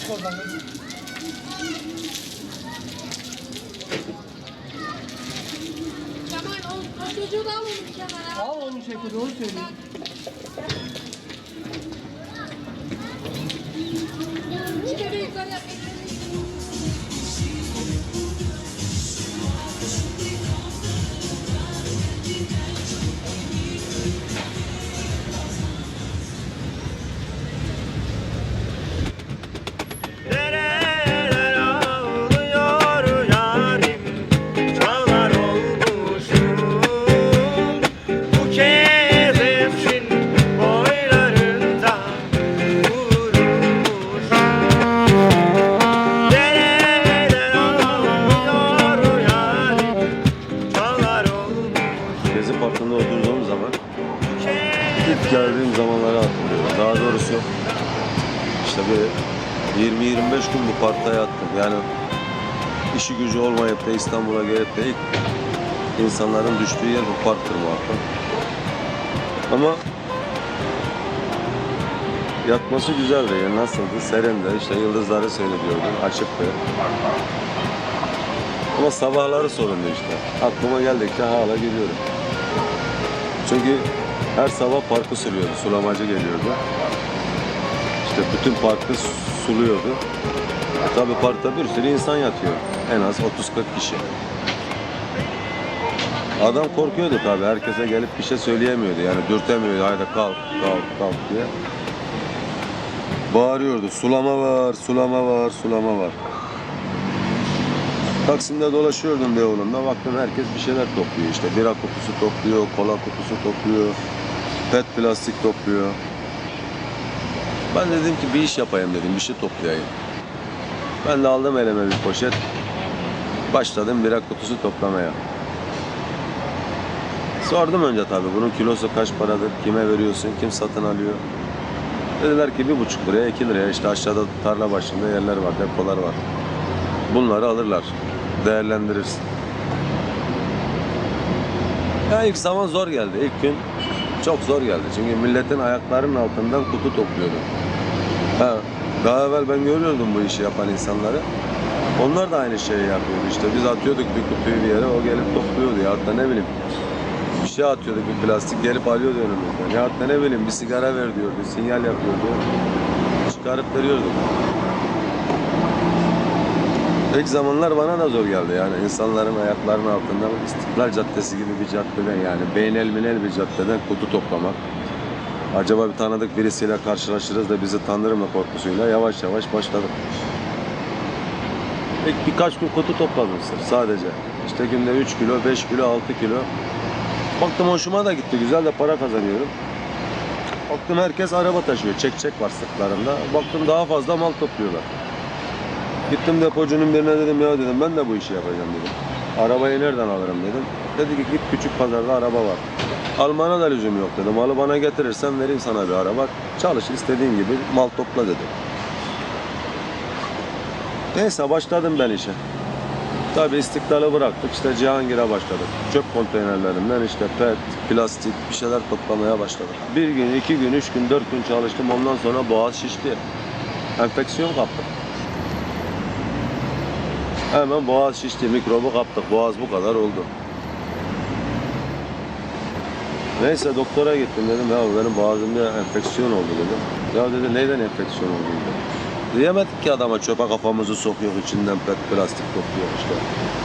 Çık oradan. Kemal o çocuğu da al onu kenara. Al onu çek, doğru söylüyor. İşte bir yukarı yap. Nereler ağlıyor yarim, çağlar olmuşum. Bu kerefsin boylarında vurulmuş. Nereler ağlıyor yarim, çağlar olmuş. Gezi Parkı'nda oturduğum zaman ilk geldiğim zamanları hatırlıyorum. Daha doğrusu işte bir 20-25 gün bu parkta yattım. Yani işi gücü olmayıp da İstanbul'a gelip de ilk insanların düştüğü yer bu parktır muhakkak. Ama yatması güzeldi. Yani nasıldı? Serindi. İşte yıldızları seyrediyordum. Açıktı. Ama sabahları sorundu işte. Aklıma geldikçe hala geliyorum. Çünkü Her sabah parkı suluyordu. Sulamacı geliyordu. İşte bütün parkı suluyordu. Tabii parkta bir sürü insan yatıyor. En az 30-40 kişi. Adam korkuyordu tabii. Herkese gelip bir şey söyleyemiyordu. Yani dürtemiyordu. Haydi kalk, kalk, kalk diye. Bağırıyordu. Sulama var, sulama var, sulama var. Taksim'de dolaşıyordum Beyoğlu'nda. Baktım herkes bir şeyler topluyor. İşte bira kutusu topluyor, kola kutusu topluyor, pet plastik topluyor. Ben dedim ki bir iş yapayım dedim, bir şey toplayayım. Ben de aldım elime bir poşet. Başladım bira kutusu toplamaya. Sordum önce tabii bunun kilosu kaç paradır, kime veriyorsun, kim satın alıyor. Dediler ki 1,5 liraya, 2 liraya, işte aşağıda tarla başında yerler var, depolar var. Bunları alırlar, değerlendirirsin. Ya ilk zaman zor geldi, ilk gün çok zor geldi. Çünkü milletin ayaklarının altından kutu topluyordum. Daha evvel ben görüyordum bu işi yapan insanları. Onlar da aynı şeyi yapıyordu. İşte biz atıyorduk bir kutuyu bir yere, o gelip topluyordu. Ya da ne bileyim, bir şey atıyorduk, bir plastik gelip alıyordu önümüzden. Ya da ne bileyim bir sigara ver diyordu, sinyal yapıyordu. Çıkarıp veriyorduk. İlk zamanlar bana da zor geldi yani insanların ayaklarının altından İstiklal Caddesi gibi bir caddeden yani beynelminel bir caddeden kutu toplamak. Acaba bir tanıdık birisiyle karşılaşırız da bizi tanır mı korkusuyla yavaş yavaş başladık. İlk birkaç gün kutu topladım sadece. İşte günde 3 kilo, 5 kilo, 6 kilo. Baktım hoşuma da gitti, güzel de para kazanıyorum. Baktım herkes araba taşıyor, çek var sırtlarında. Baktım daha fazla mal topluyorlar. Gittim depocunun birine dedim ya dedim ben de bu işi yapacağım dedim. Arabayı nereden alırım dedim. Dedi ki git küçük pazarda araba var. Almana da lüzum yok dedim. Malı bana getirirsen vereyim sana bir araba. Çalış istediğin gibi mal topla dedi. Neyse başladım ben işe. Tabii İstiklal'ı bıraktık işte Cihangir'e başladık. Çöp konteynerlerinden işte pet, plastik bir şeyler toplamaya başladık. 1 gün, 2 gün, 3 gün, 4 gün çalıştım. Ondan sonra boğaz şişti. Enfeksiyon kaptım. Hemen boğaz şişti, mikrobu kaptık. Boğaz bu kadar oldu. Neyse doktora gittim dedim ya benim boğazımda enfeksiyon oldu dedim. Ya dedi neyden enfeksiyon oldu dedi. Diyemedik ki adama çöpe kafamızı sokuyor içinden pet plastik topluyor işte.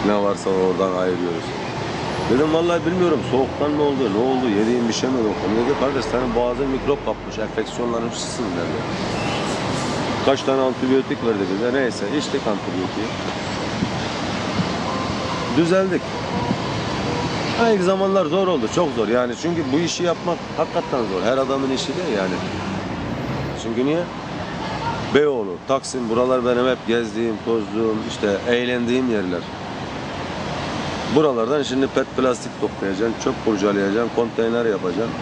Ne varsa oradan ayırıyoruz. Dedim vallahi bilmiyorum soğuktan mı oldu ne oldu yediğin bir şey mi oldu. Dedi kardeş senin boğazın mikrop kapmış enfeksiyonların uçsun dedi. Kaç tane antibiyotik verdi bize neyse içtik antibiyotiği. Düzeldik. İlk zamanlar zor oldu, çok zor yani çünkü bu işi yapmak hakikaten zor. Her adamın işi değil yani. Çünkü niye? Beyoğlu, Taksim, buralar benim hep gezdiğim, tozduğum, işte eğlendiğim yerler. Buralardan şimdi pet plastik toplayacaksın, çöp kurcalayacaksın, konteyner yapacaksın.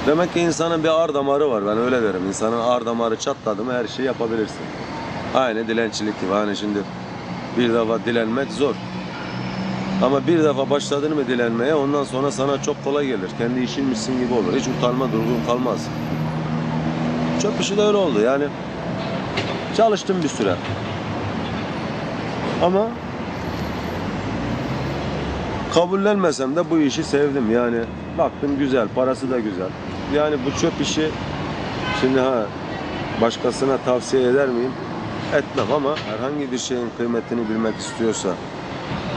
Demek ki insanın bir ağır damarı var, ben öyle derim. İnsanın ağır damarı çatladı mı her şeyi yapabilirsin. Aynı dilencilik gibi, hani şimdi bir defa dilenmek zor. Ama bir defa başladın mı dilenmeye ondan sonra sana çok kolay gelir. Kendi işinmişsin gibi olur. Hiç utanma, durgun kalmaz. Çöp işi de öyle oldu yani. Çalıştım bir süre. Ama kabullenmesem de bu işi sevdim. Yani baktım güzel, parası da güzel. Yani bu çöp işi şimdi başkasına tavsiye eder miyim? Etmem ama herhangi bir şeyin kıymetini bilmek istiyorsa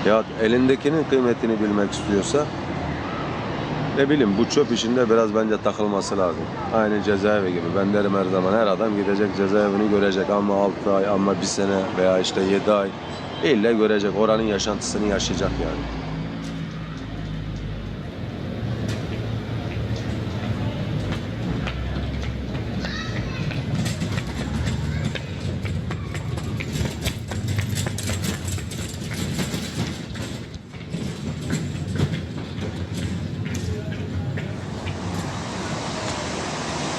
ya elindekinin kıymetini bilmek istiyorsa ne bileyim bu çöp işinde biraz bence takılması lazım. Aynı cezaevi gibi. Ben derim her zaman her adam gidecek cezaevini görecek ama 6 ay ama 1 sene veya işte 7 ay illa görecek. Oranın yaşantısını yaşayacak yani.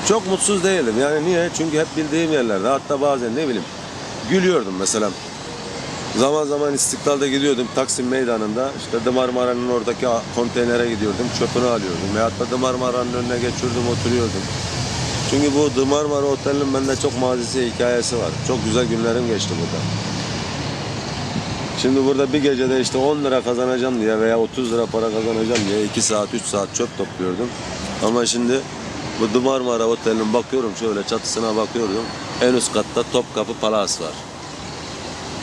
Çok mutsuz değilim. Yani niye? Çünkü hep bildiğim yerlerde. Hatta bazen ne bileyim gülüyordum mesela. Zaman zaman İstiklal'de gidiyordum Taksim Meydanı'nda. İşte The Marmara'nın oradaki konteynere gidiyordum. Çöpünü alıyordum. Veyahut da The Marmara'nın önüne geçiyordum, oturuyordum. Çünkü bu The Marmara Otel'in bende çok mazisi, hikayesi var. Çok güzel günlerim geçti burada. Şimdi burada bir gecede işte 10 lira kazanacağım diye veya 30 lira para kazanacağım diye 2 saat, 3 saat çöp topluyordum. Ama şimdi bu Marmara Oteli'nin bakıyorum şöyle çatısına bakıyordum. En üst katta Topkapı Palas var.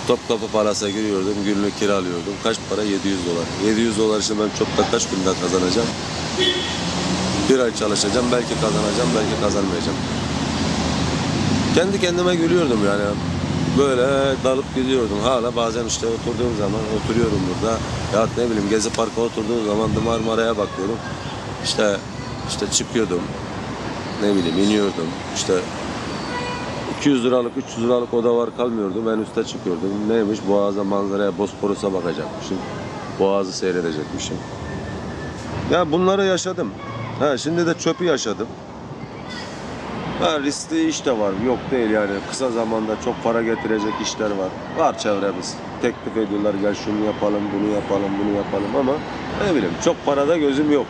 Topkapı Palas'a giriyordum, günlük kiralıyordum. Kaç para? 700 dolar. 700 dolar işte ben çöpte kaç günde kazanacağım? Bir ay çalışacağım, belki kazanacağım, belki kazanmayacağım. Kendi kendime gülüyordum yani. Böyle dalıp gidiyordum. Hala bazen işte oturduğum zaman oturuyorum burada. Ya ne bileyim Gezi Park'a oturduğum zaman da Marmara'ya bakıyorum. İşte çıkıyordum. Ne bileyim iniyordum. İşte 200 liralık 300 liralık oda var kalmıyordu. Ben üste çıkıyordum. Neymiş? Boğaz'a manzaraya Bosporus'a bakacakmışım. Boğaz'ı seyredecekmişim. Ya bunları yaşadım. Şimdi de çöpü yaşadım. Riskli iş de var. Yok değil yani. Kısa zamanda çok para getirecek işler var. Var çevremiz. Teklif ediyorlar gel şunu yapalım, bunu yapalım, bunu yapalım ama ne bileyim çok parada gözüm yok.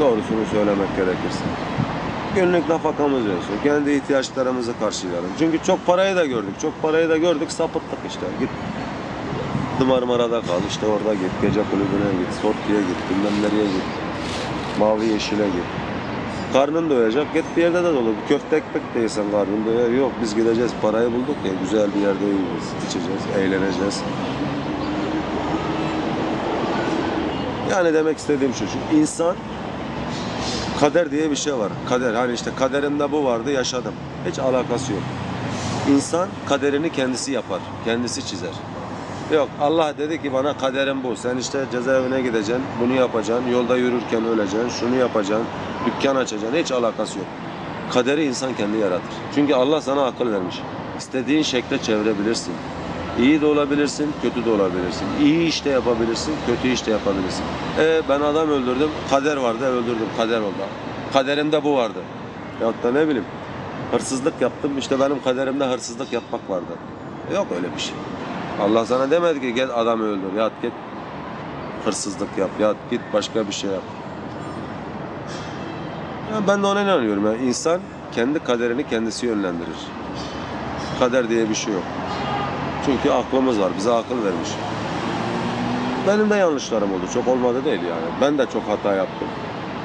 Doğrusunu söylemek gerekirse. Günlük nafakamız yaşıyor. Kendi ihtiyaçlarımızı karşılayalım. Çünkü çok parayı da gördük. Çok parayı da gördük. Sapıttık işte. Git Marmara'da kal. İşte orada git. Gece kulübüne git. Sortiye git. Bilmem nereye git. Mavi yeşile git. Karnın doyacak. Git bir yerde de dolu. Bir köfte ekmek de yesen karnın doyar. Yok biz gideceğiz. Parayı bulduk ya. Güzel bir yerde yiyeceğiz. İçeceğiz. Eğleneceğiz. Yani demek istediğim şu. Çünkü insan kader diye bir şey var. Kader. Hani işte kaderimde bu vardı yaşadım. Hiç alakası yok. İnsan kaderini kendisi yapar. Kendisi çizer. Yok Allah dedi ki bana kaderim bu. Sen işte cezaevine gideceksin. Bunu yapacaksın. Yolda yürürken öleceksin. Şunu yapacaksın. Dükkan açacaksın. Hiç alakası yok. Kaderi insan kendi yaratır. Çünkü Allah sana akıl vermiş. İstediğin şekle çevirebilirsin. İyi de olabilirsin, kötü de olabilirsin. İyi işte yapabilirsin, kötü işte yapabilirsin. Ben adam öldürdüm, kader vardı, öldürdüm, kader oldu. Kaderimde bu vardı. Ya da ne bileyim, hırsızlık yaptım, işte benim kaderimde hırsızlık yapmak vardı. Yok öyle bir şey. Allah sana demedi ki gel adam öldür, yat git hırsızlık yap, yat git başka bir şey yap. Ya ben de ona inanıyorum. Yani insan kendi kaderini kendisi yönlendirir. Kader diye bir şey yok. Çünkü aklımız var. Bize akıl vermiş. Benim de yanlışlarım oldu. Çok olmadı değil yani. Ben de çok hata yaptım.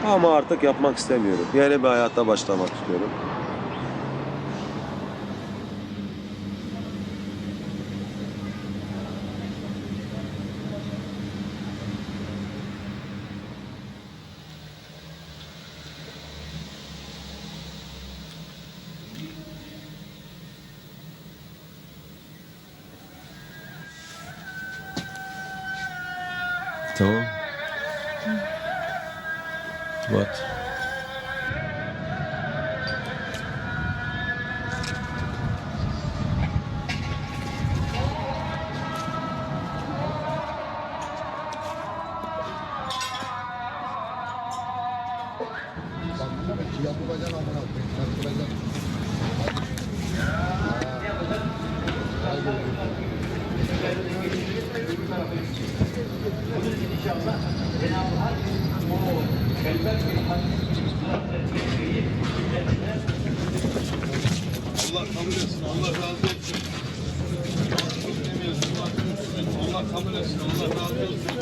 Ama artık yapmak istemiyorum. Yeni bir hayata başlamak istiyorum. Tamam. What? Yapılacaksın amına koyayım. Yapılacaksın. Allah kabul etsin. Allah razı olsun. Allah kabul etsin. Allah razı olsun.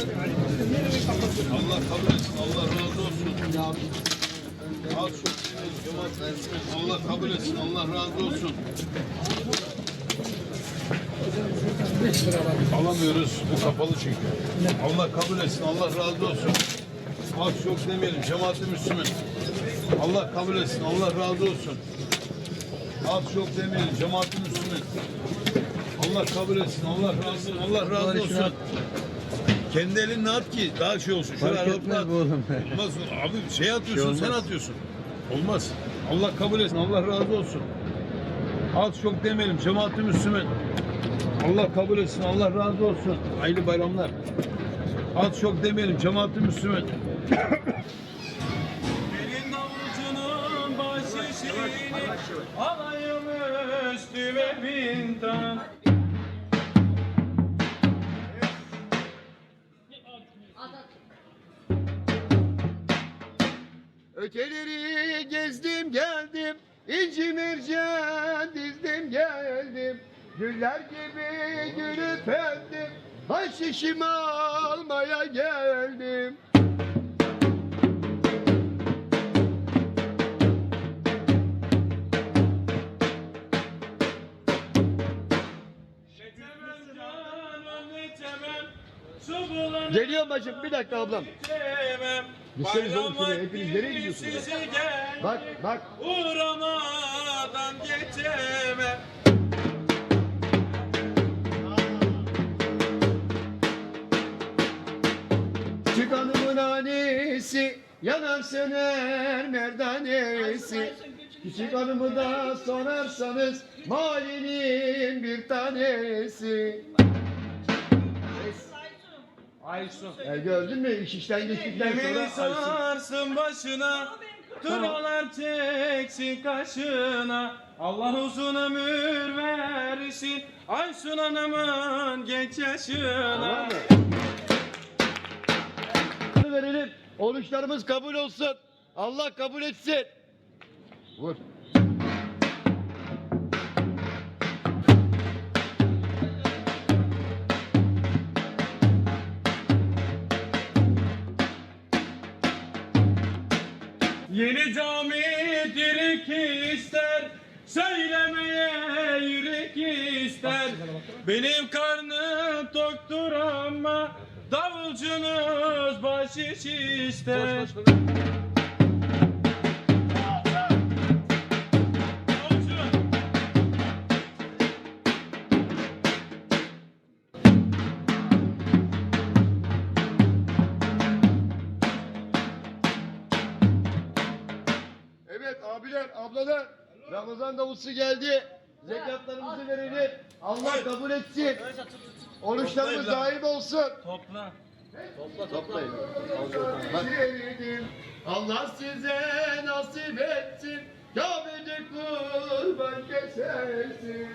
Allah kabul etsin. Allah razı olsun. Al şu Allah kabul etsin. Allah razı olsun. Alamıyoruz. Bu kapalı çünkü. Allah kabul etsin. Allah razı olsun. Az çok demeyelim. Cemaat-i Müslüman. Allah kabul etsin. Allah razı olsun. Az çok demeyelim. Cemaat-i Müslüman. Allah kabul etsin. Allah razı olsun. Allah razı olsun. Kendi elinle at ki daha şey olsun. Şöyle aralıkla at. Olmaz. Abi şey atıyorsun, sen atıyorsun. Olmaz. Allah kabul etsin. Allah razı olsun. Az çok demeyelim. Cemaat-i Müslüman. Allah kabul etsin. Allah razı olsun. Hayırlı bayramlar. Az çok demeyelim. Cemaat-i Müslüman. Elin avucunun başı şirini alayım üstüme bin tane. Öteleri gezdim geldim, İnci mercan dizdim geldim. Güller gibi gülüp öldüm, bahşişimi almaya geldim. Geliyorum bacım, bir dakika ablam. Gitseniz oğlum şuraya, hepiniz nereye gidiyorsunuz? Bak, bak. Uğramadan geçemem. Küçük hanımın annesi, yanar söner merdanesi. Küçük hanımı da sorarsanız, mahallenin bir tanesi. Aysun. Gördün mü, iş işten geçtikten sonra Beni Aysun. sarsın başına, turnalar çeksin kaşına. Allah uzun ömür versin, Aysun Hanım'ın genç yaşına. Bunu verelim, oruçlarımız kabul olsun. Allah kabul etsin. Vur. Yeni cami direk ister, söylemeye yürek ister. Benim karnım toktur ama davulcunuz bahşiş ister. Evet abiler, ablalar, Ramazan davulcusu geldi. Zekatlarımızı verelim. Allah kabul etsin. Oruçlarımız daim olsun. Topla. Toplayın. Allah size nasip etsin. Kabe'de kurban kesersin.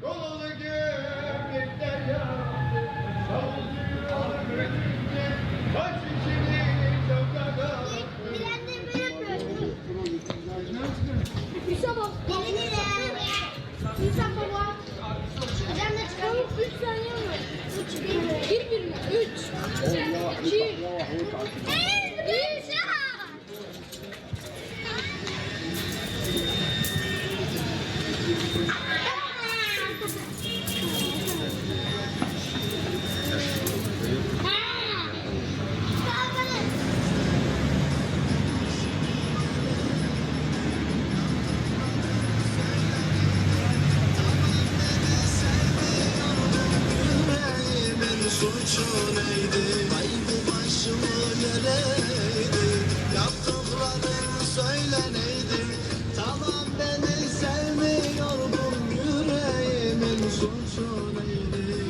Kolalı gömlekler yandı, savunuyor götünde, baş içini sokağa attı. Yusuf baba. Yusuf baba. Hocam ne çıkalım? 3 saniye mi? 1 mi? 3 2 Suçu neydi? Vay bu başımı göreydi. Yaptıkların söyle neydi? Tamam beni sevmiyordun, yüreğimin suçu neydi?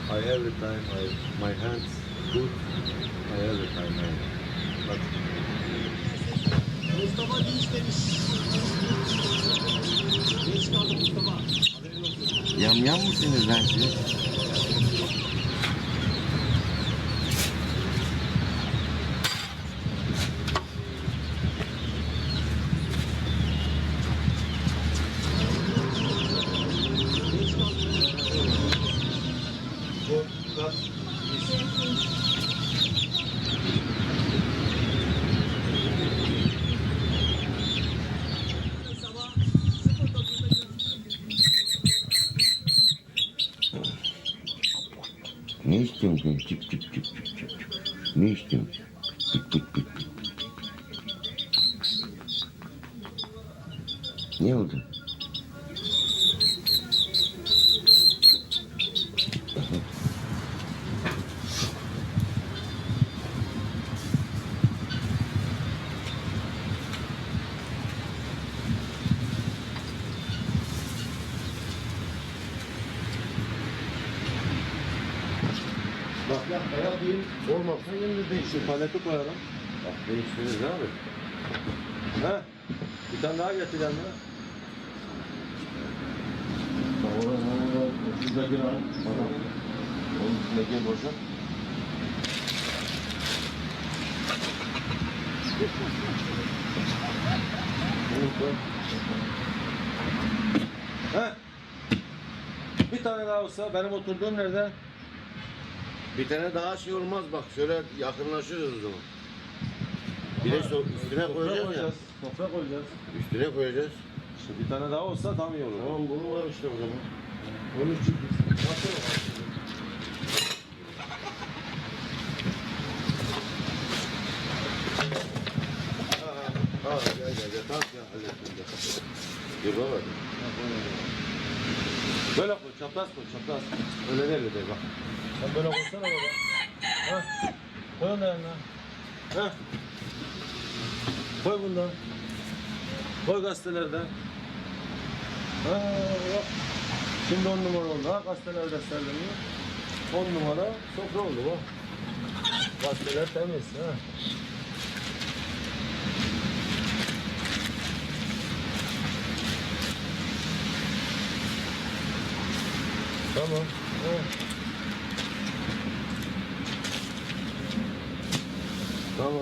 But every time my hands good, every time but Mustafa diş demiş. Geç kaldı Mustafa. Yamyam mısınız lan siz? istiyorsun sen? Çık çık çık çık çık. Ne istiyorsun? Pıt pıt pıt pıt. Ne oldu? Bak ya ayak değil. Olmazsa yeni değiştir. Paleti koyalım. Bak değiştiririz abi. He? Bir tane daha getir yanına. Şuradaki var. Onun içindeki boşa. He? Bir tane daha olsa benim oturduğum nerede? Bir tane daha şey olmaz bak. Şöyle yakınlaşırız o zaman. Bir de üstüne koyacağız ya. Sofra koyacağız. Üstüne koyacağız. İşte bir tane daha olsa tam iyi olur. Tamam bunu var işte o zaman. Onun için nasıl? Ha gel tamam ya hallettim. Dur baba. Böyle koy, çapraz koy, çapraz. Öyle değil de bak. Sen böyle koysana baba. Ha. Koy onu da yanına. Ha. Koy bundan. Koy gazetelerden. Ha yok. Şimdi 10 numara oldu ha gazetelerde serleniyor. 10 numara sofra oldu bak. Gazeteler temiz ha. Tamam. Evet. Tamam.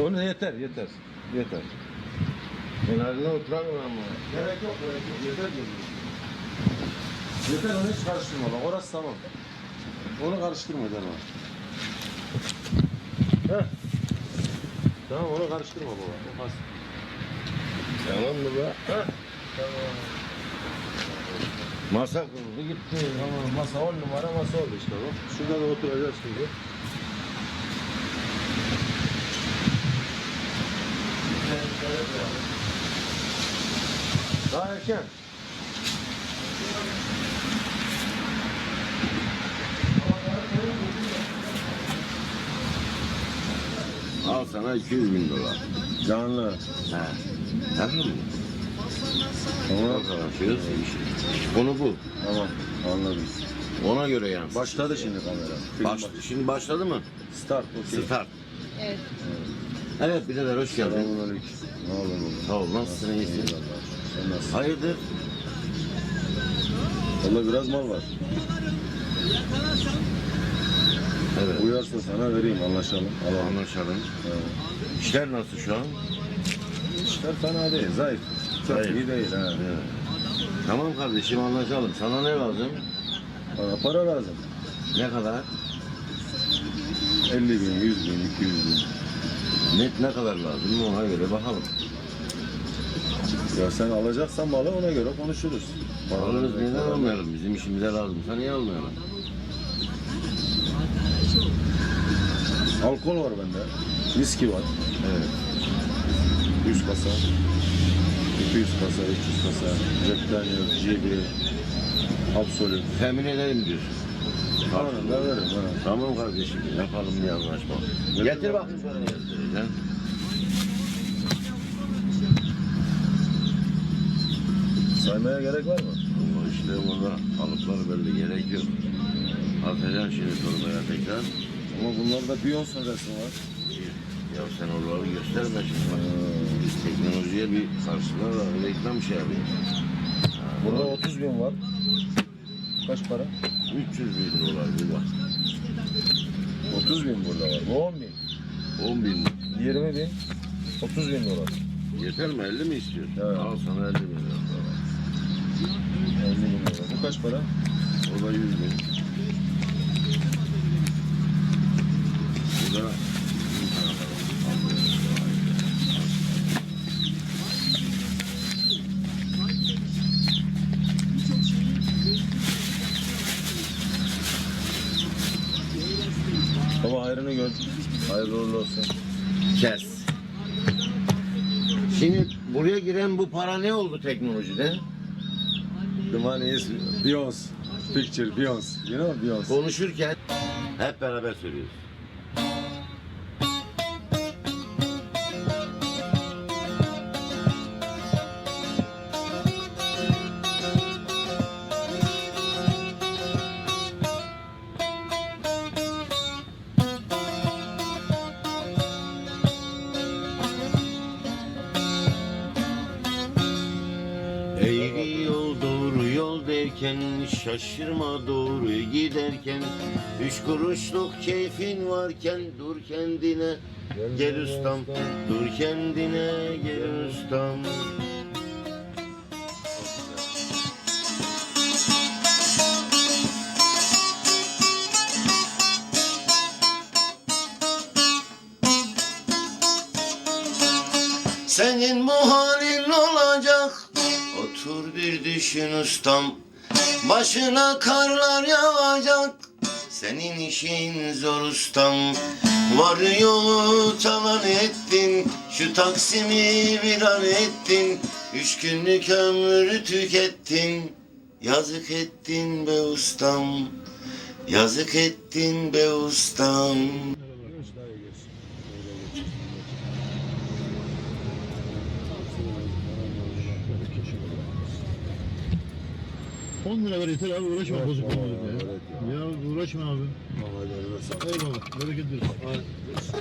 Onu yeter. Yeter. Kenarına oturamam ama. Gerek yok. Yeter diyorum. Yeter onu hiç karıştırma bak. Orası tamam. Onu karıştırma tamam. Heh. Tamam onu karıştırma baba. Olmaz. Tamam mı be? Heh. Tamam. Masa kuruldu gitti. Tamam masa 10 numara masa oldu işte bak. Şurada da oturacağız şimdi. Daha erken. Al sana 200.000 dolar. Canlı. He. Tamam mı? Tamam. Konuşuyoruz. Konu bu. Tamam anladım. Ona göre yani. Başladı şimdi kamera. Şimdi başladı mı? Start. Okay. Start. Evet. Evet birader hoş geldin. Selamünaleyküm. Ne olur oğlum. Sağ ol. Nasılsın? İyisin? Sen nasılsın? Hayırdır? Valla biraz mal var. Evet. Uyarsa sana vereyim anlaşalım. Alalım. Anlaşalım. Evet. İşler nasıl şu an? İşler fena değil. Zayıf. Çok Zayıf. iyi değil ha. Evet. Tamam kardeşim anlaşalım. Sana ne lazım? Bana para lazım. Ne kadar? 50 bin, 100 bin, 200 bin. Net ne kadar lazım? Ona göre bakalım. Ya sen alacaksan malı ona göre konuşuruz. Alırız neden almayalım? Bizim işimize lazımsa niye almayalım? Alkol var bende. Viski var. Evet. 100 kasa. 200 kasa, 300 kasa. Jack Daniels, GB, Absolut. Temin edelim diyorsun. Tamam, ben veririm. Ha. Tamam kardeşim yapalım bir anlaşma. Getir bakayım şöyle getireceğim. Saymaya gerek var mı? Allah işte burada alıpları böyle gerek yok. Atacaksın şimdi torbaya tekrar. Ama bunlarda Bion sonrası var. Ya sen oraları gösterme şimdi bak. Biz teknolojiye bir karşılar reklam şey yapayım. Burada 30 bin var. Kaç para? 300.000 dolar bir bak. 30 bin burada var. Bu 10 bin. 10.000. 20 bin. 30 bin dolar. Yeter mi? 50 mi istiyorsun? Evet. Al sana 50 bin dolar. 50 bin dolar. Bu kaç para? O da 100 bin. Bu da Hayırlı uğurlu olsun. Kes. Şimdi buraya giren bu para ne oldu teknolojide? The money is Beyoncé. Picture Beyoncé. You know Beyoncé. Konuşurken hep beraber söylüyoruz. Eğri yol doğru yol derken, şaşırma doğru giderken, 3 kuruşluk keyfin varken dur kendine gel ustam, dur kendine gel ustam. Senin bu halin olacak, otur bir düşün ustam. Başına karlar yağacak, senin işin zor ustam. Var yolu talan ettin, şu Taksim'i viran ettin. 3 günlük ömrü tükettin, yazık ettin be ustam. Yazık ettin be ustam. 10 lira ver yeter abi, uğraşma bozuk bozuk ya. Ya uğraşma abi. Eyvallah, bereket versin.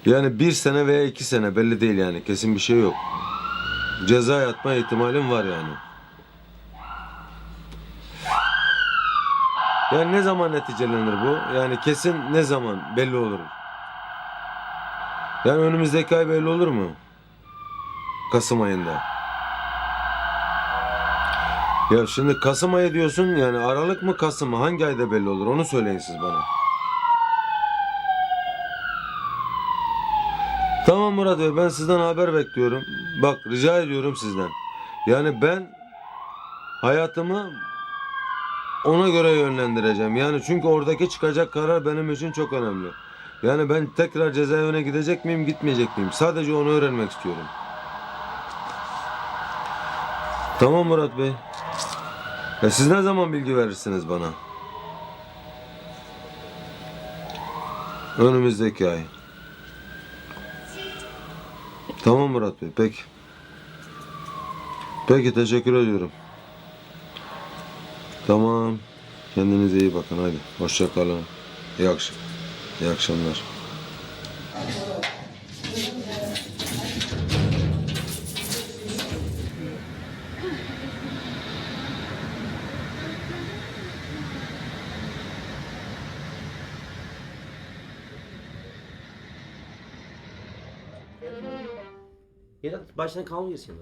Yani 1 sene veya 2 sene belli değil yani. Kesin bir şey yok. Ceza yatma ihtimalim var yani. Yani ne zaman neticelenir bu? Yani kesin ne zaman belli olur? Yani önümüzdeki ay belli olur mu? Kasım ayında. Ya şimdi Kasım ayı diyorsun, yani Aralık mı Kasım mı? Hangi ayda belli olur? Onu söyleyin siz bana. Tamam Murat Bey, ben sizden haber bekliyorum. Bak, rica ediyorum sizden. Yani ben hayatımı ona göre yönlendireceğim. Yani çünkü oradaki çıkacak karar benim için çok önemli. Yani ben tekrar cezaevine gidecek miyim, gitmeyecek miyim? Sadece onu öğrenmek istiyorum. Tamam Murat Bey. Siz ne zaman bilgi verirsiniz bana? Önümüzdeki ay. Tamam Murat Bey, peki. Peki, teşekkür ediyorum. Tamam. Kendinize iyi bakın, hadi. Hoşça kalın. İyi akşamlar. Ya da baştan kalmıyorsun.